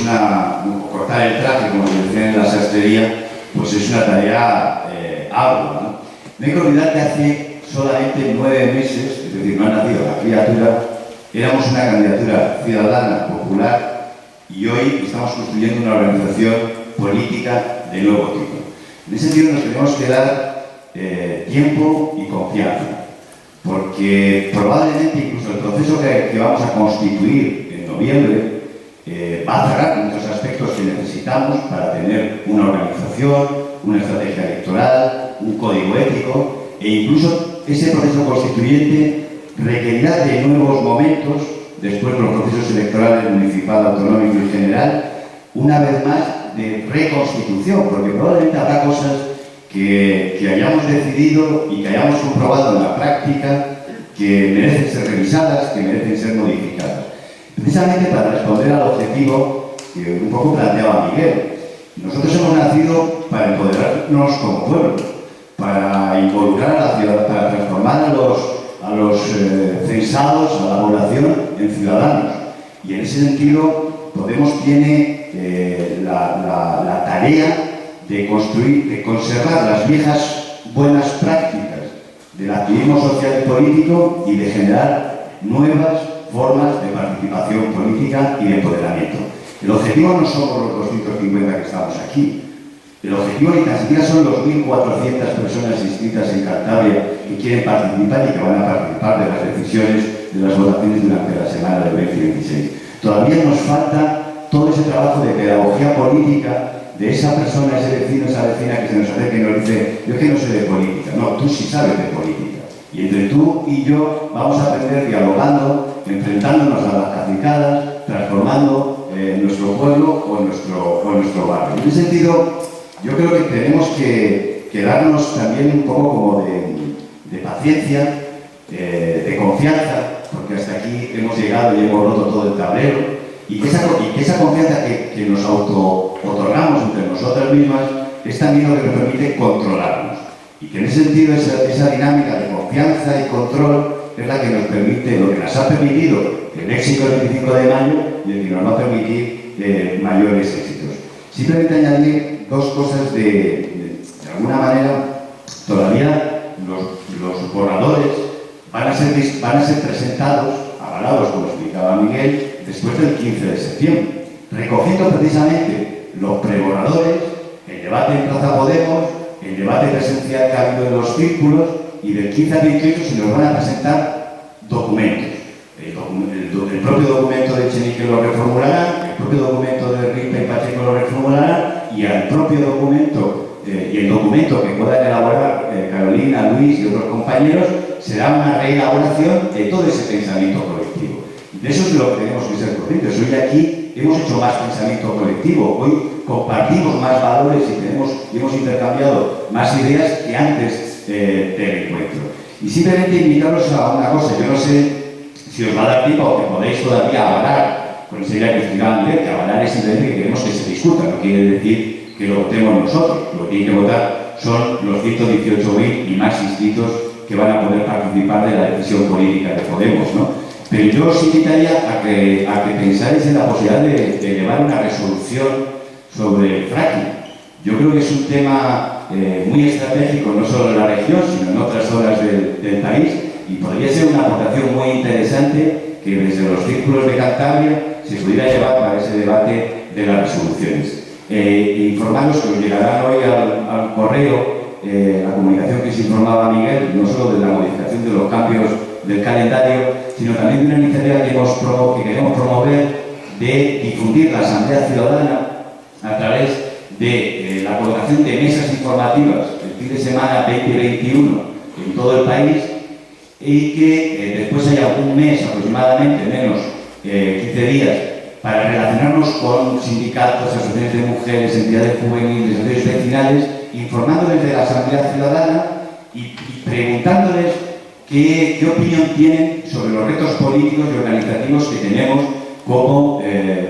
cortar el traje, como se decía en la sastrería, pues es una tarea ardua, ¿no? Me he olvidado que hace solamente 9 meses, es decir, no ha nacido la criatura, éramos una candidatura ciudadana, popular, y hoy estamos construyendo una organización política de nuevo tipo. En ese sentido nos tenemos que dar tiempo y confianza, porque probablemente incluso el proceso que vamos a constituir en noviembre va a cerrar muchos aspectos que necesitamos para tener una organización, una estrategia electoral, un código ético, e incluso ese proceso constituyente requerirá de nuevos momentos, después de los procesos electorales municipal, autonómico y general, una vez más de reconstitución, porque probablemente habrá cosas que hayamos decidido y que hayamos comprobado en la práctica que merecen ser revisadas, que merecen ser modificadas. Precisamente para responder al objetivo que un poco planteaba Miguel. Nosotros hemos nacido para empoderarnos como pueblo, para involucrar a la ciudad, para transformar a los censados, a la población, en ciudadanos. Y en ese sentido, Podemos tiene la tarea de construir, de conservar las viejas buenas prácticas del activismo social y político y de generar nuevas formas de participación política y de empoderamiento. El objetivo no somos los 250 que estamos aquí. El objetivo ni tan siquiera son los 1.400 personas inscritas en Cantabria que quieren participar y que van a participar de las decisiones de las votaciones durante la semana del 2026. Todavía nos falta todo ese trabajo de pedagogía política de esa persona, ese vecino, esa vecina que se nos acerca y nos dice: yo que no sé de política. No, tú sí sabes de política. Y entre tú y yo vamos a aprender dialogando, enfrentándonos a las cacicadas, transformando nuestro pueblo o nuestro barrio. En ese sentido, yo creo que tenemos que darnos también un poco como de paciencia, de confianza, porque hasta aquí hemos llegado y hemos roto todo el tablero, y que esa confianza que nos auto-otorgamos entre nosotras mismas es también lo que nos permite controlarnos. Y que en ese sentido esa dinámica de confianza y control es la que nos permite, lo que nos ha permitido el éxito del 25 de mayo y el que nos va a permitir mayores éxitos. Simplemente añadir dos cosas de alguna manera. Todavía los borradores van a ser presentados, avalados, como explicaba Miguel, después del 15 de septiembre, recogiendo precisamente los preborradores, el debate en Plaza Podemos, el debate presencial que ha habido en los círculos, y del 15 al 28 se nos van a presentar documentos. El propio documento de Echenique lo reformulará, el propio documento de Ripa y Pacheco lo reformulará, y el propio documento y el documento que puedan elaborar Carolina, Luis y otros compañeros será una reelaboración de todo ese pensamiento colectivo. De eso es lo que tenemos que ser conscientes. Hoy aquí hemos hecho más pensamiento colectivo, hoy compartimos más valores y hemos intercambiado más ideas que antes del encuentro. Y simplemente invitaros a una cosa. Yo no sé si os va a dar tiempo o que podéis todavía avalar con esa idea que explicaba Miguel, que avalar es simplemente que queremos que se discuta, no quiere decir que lo votemos nosotros. Lo que tienen que votar son los 118.000 y más inscritos que van a poder participar de la decisión política de Podemos, ¿no? Pero yo os invitaría a que pensáis en la posibilidad de llevar una resolución sobre el fracking. Yo creo que es un tema muy estratégico, no solo en la región, sino en otras zonas del país, y podría ser una aportación muy interesante que desde los círculos de Cantabria se pudiera llevar para ese debate de las resoluciones. Informaros que os llegará hoy al correo la comunicación que se informaba Miguel, no solo de la modificación de los cambios del calendario, sino también de una iniciativa que queremos promover de difundir la Asamblea Ciudadana a través de la colocación de mesas informativas el fin de semana 2021 en todo el país, y que después haya un mes aproximadamente, menos 15 días, para relacionarnos con sindicatos, asociaciones de mujeres, entidades juveniles, asociaciones vecinales, informándoles de la Asamblea Ciudadana y preguntándoles qué opinión tienen sobre los retos políticos y organizativos que tenemos como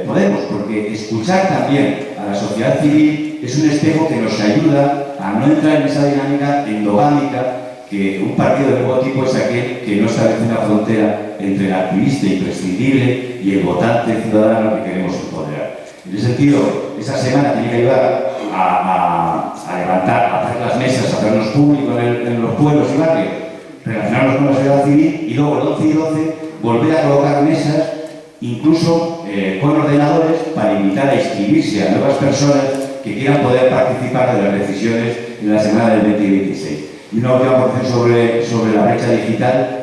Podemos, porque escuchar también a la sociedad civil es un espejo que nos ayuda a no entrar en esa dinámica endogámica, que un partido de nuevo tipo es aquel que no establece una frontera entre el activista imprescindible y el votante ciudadano que queremos empoderar. En ese sentido, esa semana tiene que ayudar a levantar, a hacer las mesas, a hacernos público en los pueblos y barrios, relacionarnos con la sociedad civil, y luego el 11 y 12 volver a colocar mesas, incluso con ordenadores, para invitar a inscribirse a nuevas personas que quieran poder participar de las decisiones en la semana del 2026. Y una última porción sobre la brecha digital.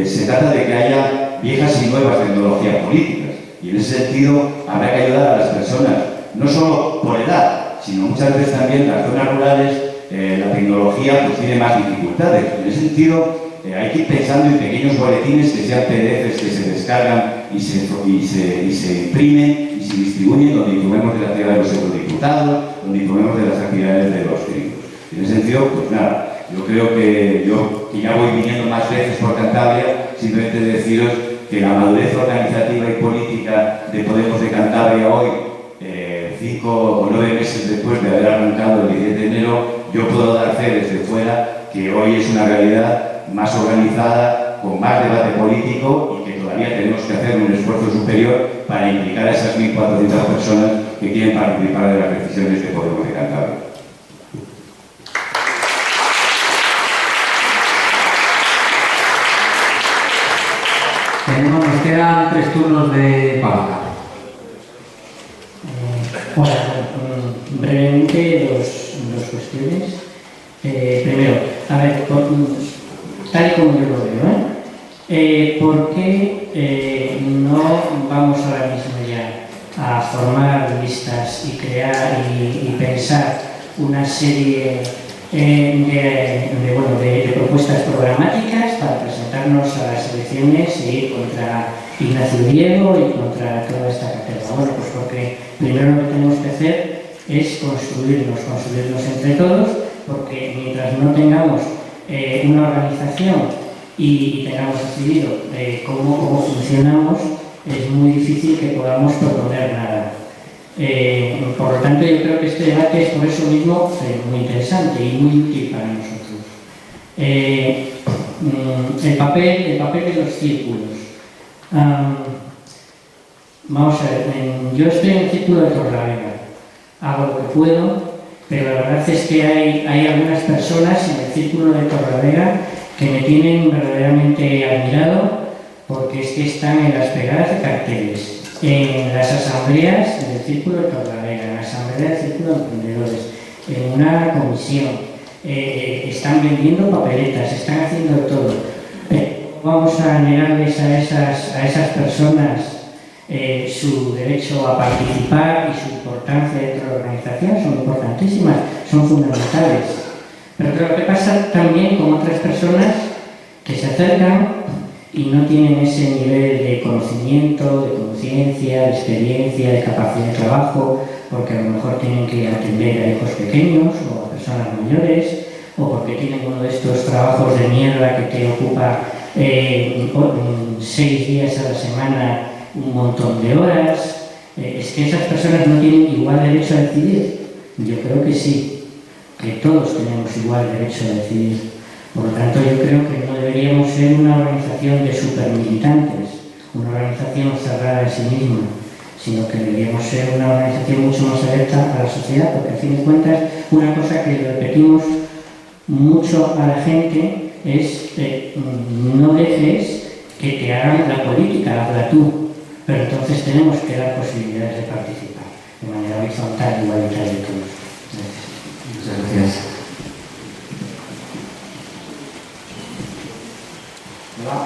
Se trata de que haya viejas y nuevas tecnologías políticas, y en ese sentido habrá que ayudar a las personas, no solo por edad, sino muchas veces también en las zonas rurales la tecnología pues tiene más dificultades. En ese sentido hay que ir pensando en pequeños boletines que sean PDFs que se descargan y se imprimen y se distribuyen, donde informemos de la actividad de los eurodiputados, donde informemos de las actividades de los críticos. En ese sentido, pues nada, yo creo que ya voy viniendo más veces por Cantabria, simplemente deciros que la madurez organizativa y política de Podemos de Cantabria hoy, 5 o 9 meses después de haber arrancado el 17 de enero, yo puedo dar fe desde fuera que hoy es una realidad más organizada, con más debate político, y que todavía tenemos que hacer un esfuerzo superior para implicar a esas 1.400 personas que quieren participar de las decisiones de Podemos de Cantabria. Nos quedan 3 turnos de palabra. Hola, brevemente dos cuestiones. Primero, a ver, tal y como yo lo veo, ¿por qué no vamos ahora mismo ya a formar listas y crear y pensar una serie de propuestas programáticas para presentarnos a las elecciones y ir contra Ignacio Diego y contra toda esta cartera? Bueno, pues porque primero lo que tenemos que hacer es construirnos entre todos, porque mientras no tengamos una organización y tengamos decidido cómo funcionamos, es muy difícil que podamos proponer nada. Por lo tanto, yo creo que este debate es por eso mismo muy interesante y muy útil para nosotros. El papel de los círculos. Vamos a ver, yo estoy en el círculo de Torlavega, hago lo que puedo, pero la verdad es que hay algunas personas en el círculo de Torlavega que me tienen verdaderamente admirado, porque es que están en las pegadas de carteles, en las asambleas del círculo de Torlavega, en la asamblea del círculo de emprendedores, en una comisión, están vendiendo papeletas, están haciendo todo. Vamos a negarles a esas personas su derecho a participar y su importancia dentro de la organización. Son importantísimas, son fundamentales. Pero creo que pasa también con otras personas que se acercan y no tienen ese nivel de conocimiento, de conciencia, de experiencia, de capacidad de trabajo, porque a lo mejor tienen que atender a hijos pequeños o a personas mayores, o porque tienen uno de estos trabajos de mierda que te ocupa 6 días a la semana, un montón de horas. Es que esas personas no tienen igual derecho a decidir. Yo creo que sí, que todos tenemos igual derecho a decidir. Por lo tanto, yo creo que no deberíamos ser una organización de supermilitantes, una organización cerrada en sí misma, sino que deberíamos ser una organización mucho más abierta a la sociedad, porque al fin de cuentas, una cosa que repetimos mucho a la gente es no dejes que te hagan la política, hazla tú. Pero entonces tenemos que dar posibilidades de participar de manera horizontal, igualitaria de todos. Muchas gracias. Hola.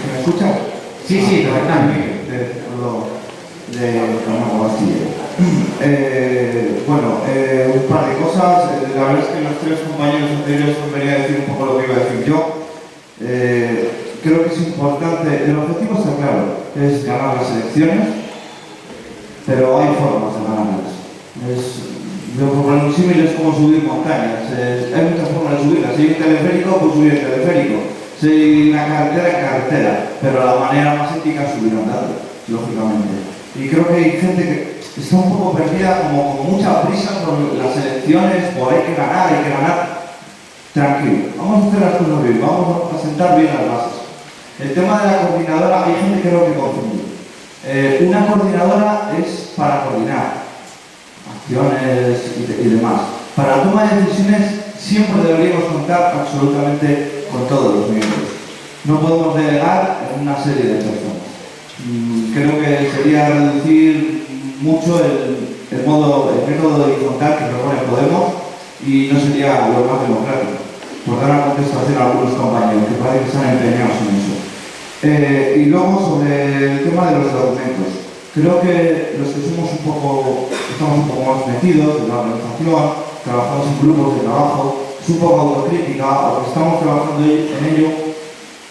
¿Me escuchas? Sí, perfectamente. De Fernando Bastille. Un par de cosas. La verdad es que los 3 compañeros anteriores han venido a decir un poco lo que iba a decir yo. Creo que es importante, el objetivo está claro, es ganar las elecciones, pero hay formas de ganarlas. Yo por poner un símil es como subir montañas, hay muchas formas de subirlas. Si hay un teleférico, pues subir el teleférico. Si hay una carretera, en carretera, pero la manera más ética es subir andando, lógicamente. Y creo que hay gente que está un poco perdida, como con mucha prisa por las elecciones, por hay que ganar. Tranquilo, vamos a hacer las cosas bien, vamos a sentar bien las bases. El tema de la coordinadora, hay gente que lo que confunde. Una coordinadora es para coordinar acciones y demás. Para la toma de decisiones siempre deberíamos contar absolutamente con todos los miembros. No podemos delegar en una serie de personas. Creo que sería reducir mucho el método horizontal que propone Podemos y no sería lo más democrático. Por dar una contestación a algunos compañeros que parece que están empeñados en eso. Y luego sobre el tema de los documentos. Creo que los que estamos un poco más metidos en la organización, trabajamos en grupos de trabajo, es un poco autocrítica, aunque estamos trabajando en ello.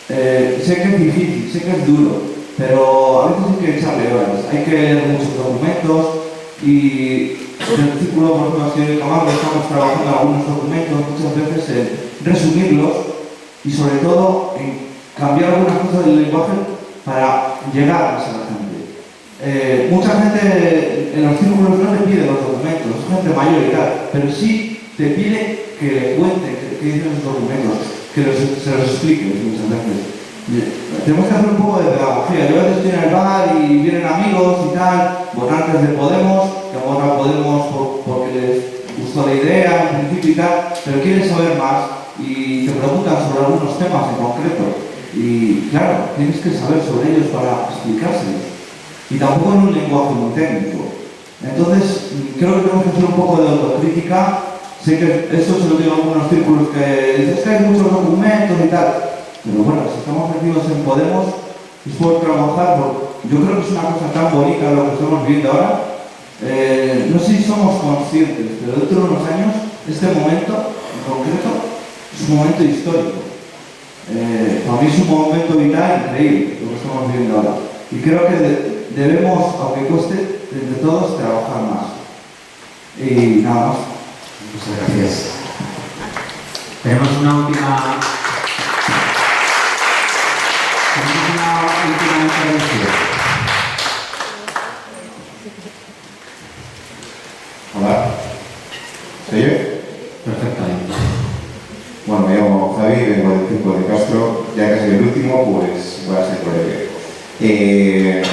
Sé que es difícil, sé que es duro, pero a veces hay que echarle horas. Hay que leer muchos documentos y en el círculo, por ejemplo, así de Camargo, estamos trabajando en algunos documentos, muchas veces en resumirlos y sobre todo en cambiar algunas cosas del lenguaje para llegar más a la gente. Mucha gente en los círculos no te pide los documentos, gente mayor y tal, pero sí te pide que le cuente qué dicen los documentos, que se los explique muchas veces. Tenemos que hacer un poco de pedagogía. Yo a veces estoy en el bar y vienen amigos y tal, votantes de Podemos, que votan Podemos porque les gustó la idea en principio y tal, pero quieren saber más y te preguntan sobre algunos temas en concreto. Y claro, tienes que saber sobre ellos para explicárselos. Y tampoco en un lenguaje muy técnico. Entonces, creo que tenemos que hacer un poco de autocrítica. Sé que esto se lo digo a algunos círculos que dicen que hay muchos documentos y tal. Pero bueno, si estamos metidos en Podemos, es poder trabajar. Yo creo que es una cosa tan bonita lo que estamos viendo ahora. No sé si somos conscientes, pero dentro de unos años, este momento en concreto es un momento histórico. Para mí es un momento vital increíble lo que estamos viendo ahora. Y creo que debemos, aunque cueste, entre todos trabajar más. Y nada más. Muchas gracias. Tenemos una última intervención. Hola. ¿Se oye? Perfectamente. Bueno, me llamo Javi, vengo del Circo de Castro. Ya casi el último, pues voy a ser breve.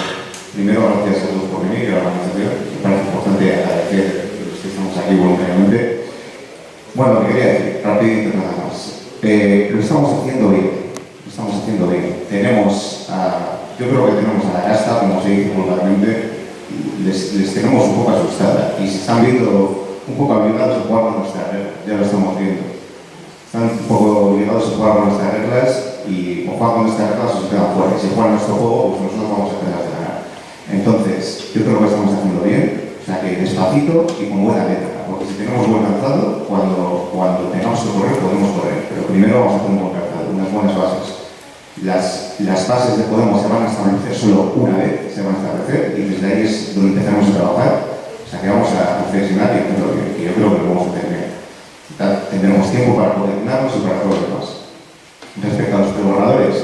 Primero, gracias a todos por venir a la organización. Me parece importante agradecer a los que estamos aquí voluntariamente. Bueno, lo que quería decir, rapidito nada más. Lo estamos haciendo bien. Lo estamos haciendo bien. Tenemos, yo creo que tenemos a la casta, como se dice vulgarmente, les tenemos un poco asustada y se están viendo un poco obligados a jugar con nuestras reglas. Ya lo estamos viendo. Están un poco obligados a jugar con nuestras reglas y o juegan con nuestras reglas o se quedan fuera. Si juegan nuestro juego, pues nosotros vamos a tener que ganar. Entonces, yo creo que lo estamos haciendo bien, o sea que despacito y con buena letra, porque si tenemos buen calzado, cuando tengamos que correr, podemos correr, pero primero vamos a tener un buen calzado, unas buenas bases. Las bases de Podemos se van a establecer solo una vez, se van a establecer, y desde ahí es donde empezamos a trabajar, o sea que vamos a reflexionar y hacerlo bien, que yo creo que lo vamos a hacer bien. Tendremos tiempo para coordinarnos y para todo lo demás. Respecto a los preborradores,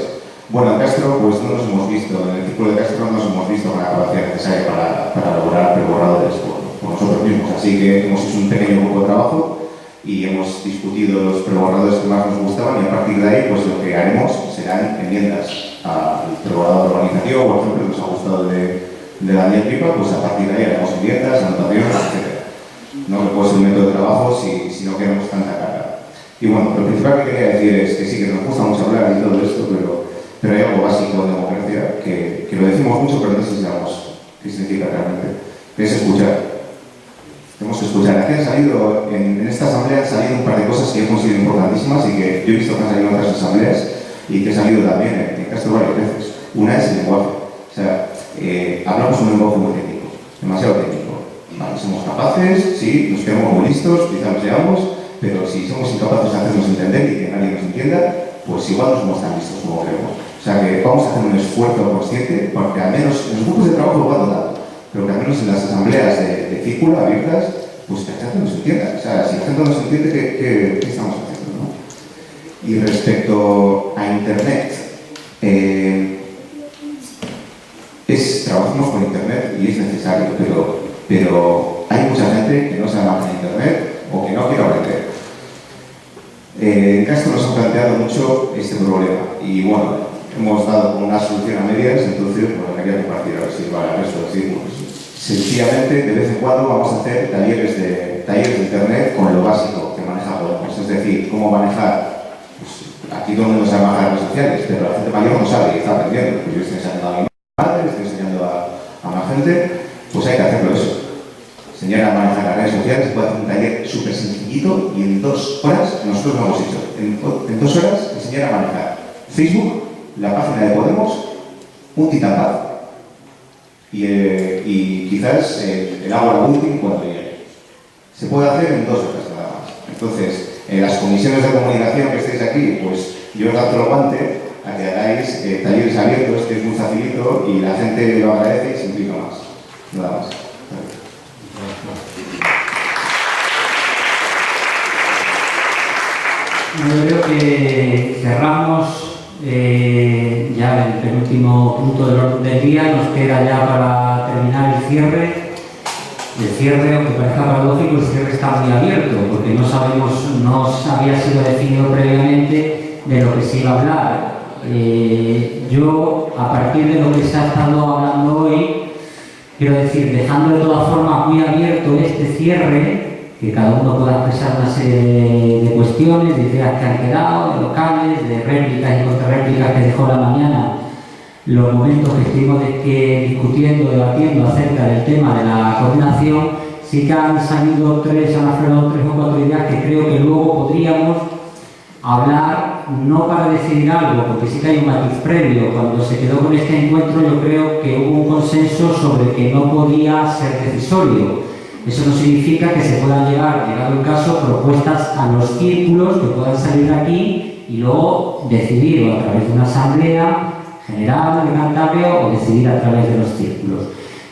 bueno, en Castro pues no nos hemos visto, en el Círculo de Castro no nos hemos visto con la capacidad necesaria para elaborar preborradores por nosotros mismos, así que hemos hecho un pequeño grupo de trabajo y hemos discutido los preborradores que más nos gustaban y a partir de ahí pues lo que haremos serán enmiendas al preborrador organizativo, por ejemplo, que nos ha gustado de Daniel Pipa, pues a partir de ahí haremos enmiendas, anotaciones, etc. No que puede ser un método de trabajo si no queremos tanta carga. Y bueno, lo principal que quería decir es que sí, que nos gusta mucho hablar y todo esto, pero hay algo básico en democracia que lo decimos mucho, pero no sé si sabemos qué significa realmente, que es escuchar. Tenemos que escuchar. Aquí han salido, en esta asamblea han salido un par de cosas que he considerado importantísimas y que yo he visto que han salido en otras asambleas y que han salido también en Castro varias veces. Una es el lenguaje. O sea, hablamos un lenguaje muy técnico, demasiado técnico. Vale, somos capaces, sí, nos quedamos muy listos, quizá lo seamos, pero si somos incapaces de hacernos entender y que nadie nos entienda, pues igual no somos tan listos como creemos. O sea que vamos a hacer un esfuerzo consciente, porque al menos en los grupos de trabajo lo va dado, pero que al menos en las asambleas de círculo abiertas, pues que la gente nos entienda. O sea, si la gente nos entiende, ¿qué estamos haciendo? ¿No? Y respecto a Internet, trabajamos con Internet y es necesario, pero hay mucha gente que no sabe manejar Internet o que no quiere aprender. En Castro nos han planteado mucho este problema y bueno, hemos dado con una solución a medias, entonces pues me quería compartir a ver si va al resto de círculos. Sencillamente, de vez en cuando vamos a hacer talleres de Internet con lo básico que maneja Podemos, es decir, cómo manejar, pues aquí todo el mundo sabe manejar redes sociales, pero la gente mayor no sabe y está aprendiendo. Pues yo estoy enseñando a mi madre, estoy enseñando a más gente, pues hay que hacerlo eso. Enseñar a manejar las redes sociales, se puede hacer un taller súper sencillito y en 2 horas, nosotros lo hemos hecho, en 2 horas enseñar a manejar Facebook, la página de Podemos, un titapad y quizás el agua útil cuando llegue. Se puede hacer en 2 horas nada más. Entonces, en las comisiones de comunicación que estéis aquí, pues yo os dato el guante a que hagáis talleres abiertos, que es muy facilito y la gente lo agradece y se implica más. Nada más. Yo creo que cerramos ya el penúltimo punto del orden del día. Nos queda ya para terminar el cierre. El cierre, aunque parezca paradójico, el cierre está muy abierto porque no sabemos, no había sido definido previamente de lo que se iba a hablar. Yo, a partir de lo que se ha estado hablando hoy, quiero decir, dejando de todas formas muy abierto este cierre, que cada uno pueda expresar una serie de cuestiones, de ideas que han quedado, de locales, de réplicas y contrarréplicas que dejó la mañana, los momentos que estuvimos discutiendo, debatiendo acerca del tema de la coordinación. Sí que han salido han aflorado 3 o 4 ideas que creo que luego podríamos hablar, no para decidir algo, porque sí que hay un matiz previo. Cuando se quedó con este encuentro, yo creo que hubo un consenso sobre que no podía ser decisorio. Eso no significa que se puedan llevar, llegado el caso, propuestas a los círculos que puedan salir de aquí y luego decidir o a través de una asamblea general de Cantabria o decidir a través de los círculos.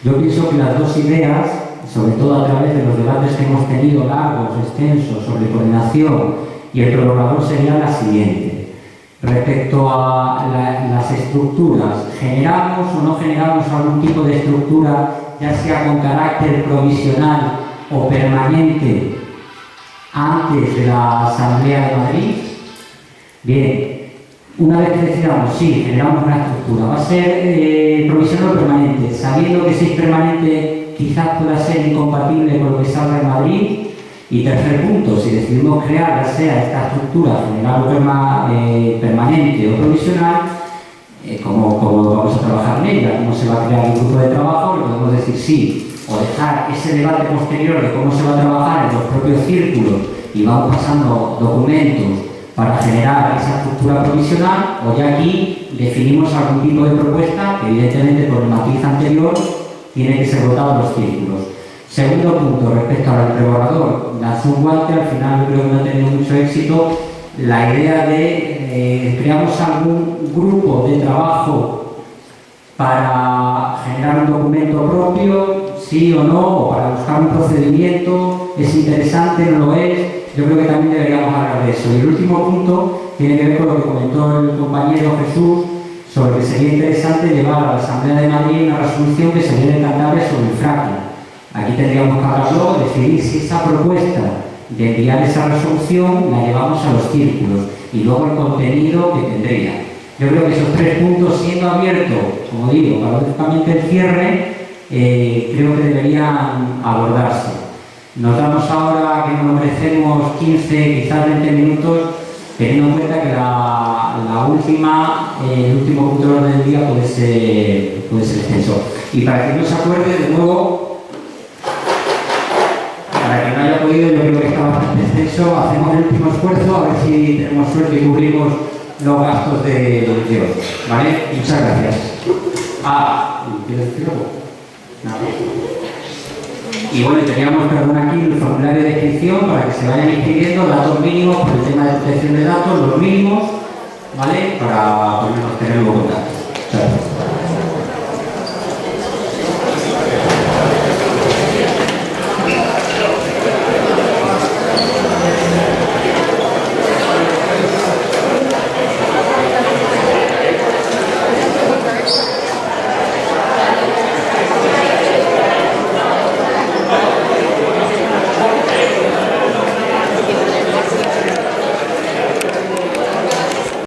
Yo pienso que las dos ideas, sobre todo a través de los debates que hemos tenido largos, extensos, sobre coordinación y el programador, sería la siguiente. Respecto a las estructuras, ¿generamos o no generamos algún tipo de estructura, ya sea con carácter provisional o permanente, antes de la Asamblea de Madrid? Bien, una vez que decidamos, sí, generamos una estructura, ¿va a ser provisional o permanente? Sabiendo que si es permanente quizás pueda ser incompatible con lo que salga en Madrid. Y tercer punto, si decidimos crear ya sea esta estructura general o permanente o provisional, ¿cómo vamos a trabajar en ella? ¿Cómo se va a crear el grupo de trabajo? Le podemos decir sí, o dejar ese debate posterior de cómo se va a trabajar en los propios círculos y vamos pasando documentos para generar esa estructura provisional, o ya aquí definimos algún tipo de propuesta que evidentemente por el matiz anterior tiene que ser votado en los círculos. Segundo punto, respecto al preborrador, lanzó un guante, al final yo creo que no ha tenido mucho éxito, la idea de creamos algún grupo de trabajo para generar un documento propio, sí o no, o para buscar un procedimiento, es interesante, no lo es. Yo creo que también deberíamos hablar de eso. Y el último punto tiene que ver con lo que comentó el compañero Jesús, sobre que sería interesante llevar a la Asamblea de Madrid una resolución que se viene en Cantabria sobre el fracking. Aquí tendríamos que hablarlo, decidir si esa propuesta de enviar esa resolución la llevamos a los círculos y luego el contenido que tendría. Yo creo que esos 3 puntos, siendo abiertos, como digo, paradójicamente el cierre, creo que deberían abordarse. Nos damos ahora que nos merecemos 15, quizás 20 minutos, teniendo en cuenta que el último punto del orden del día puede ser extenso. Y para que no se acuerde, de nuevo, para que no haya podido, yo creo que está bastante extenso, hacemos el último esfuerzo, a ver si tenemos suerte y cubrimos los gastos de hoy. ¿Vale? Muchas gracias. ¿Quieres decir algo? Nada. Y bueno, teníamos, perdón, aquí el formulario de inscripción para que se vayan inscribiendo, datos mínimos por el tema de protección de datos, los mínimos, ¿vale? Para ponernos tener luego contacto. Muchas gracias.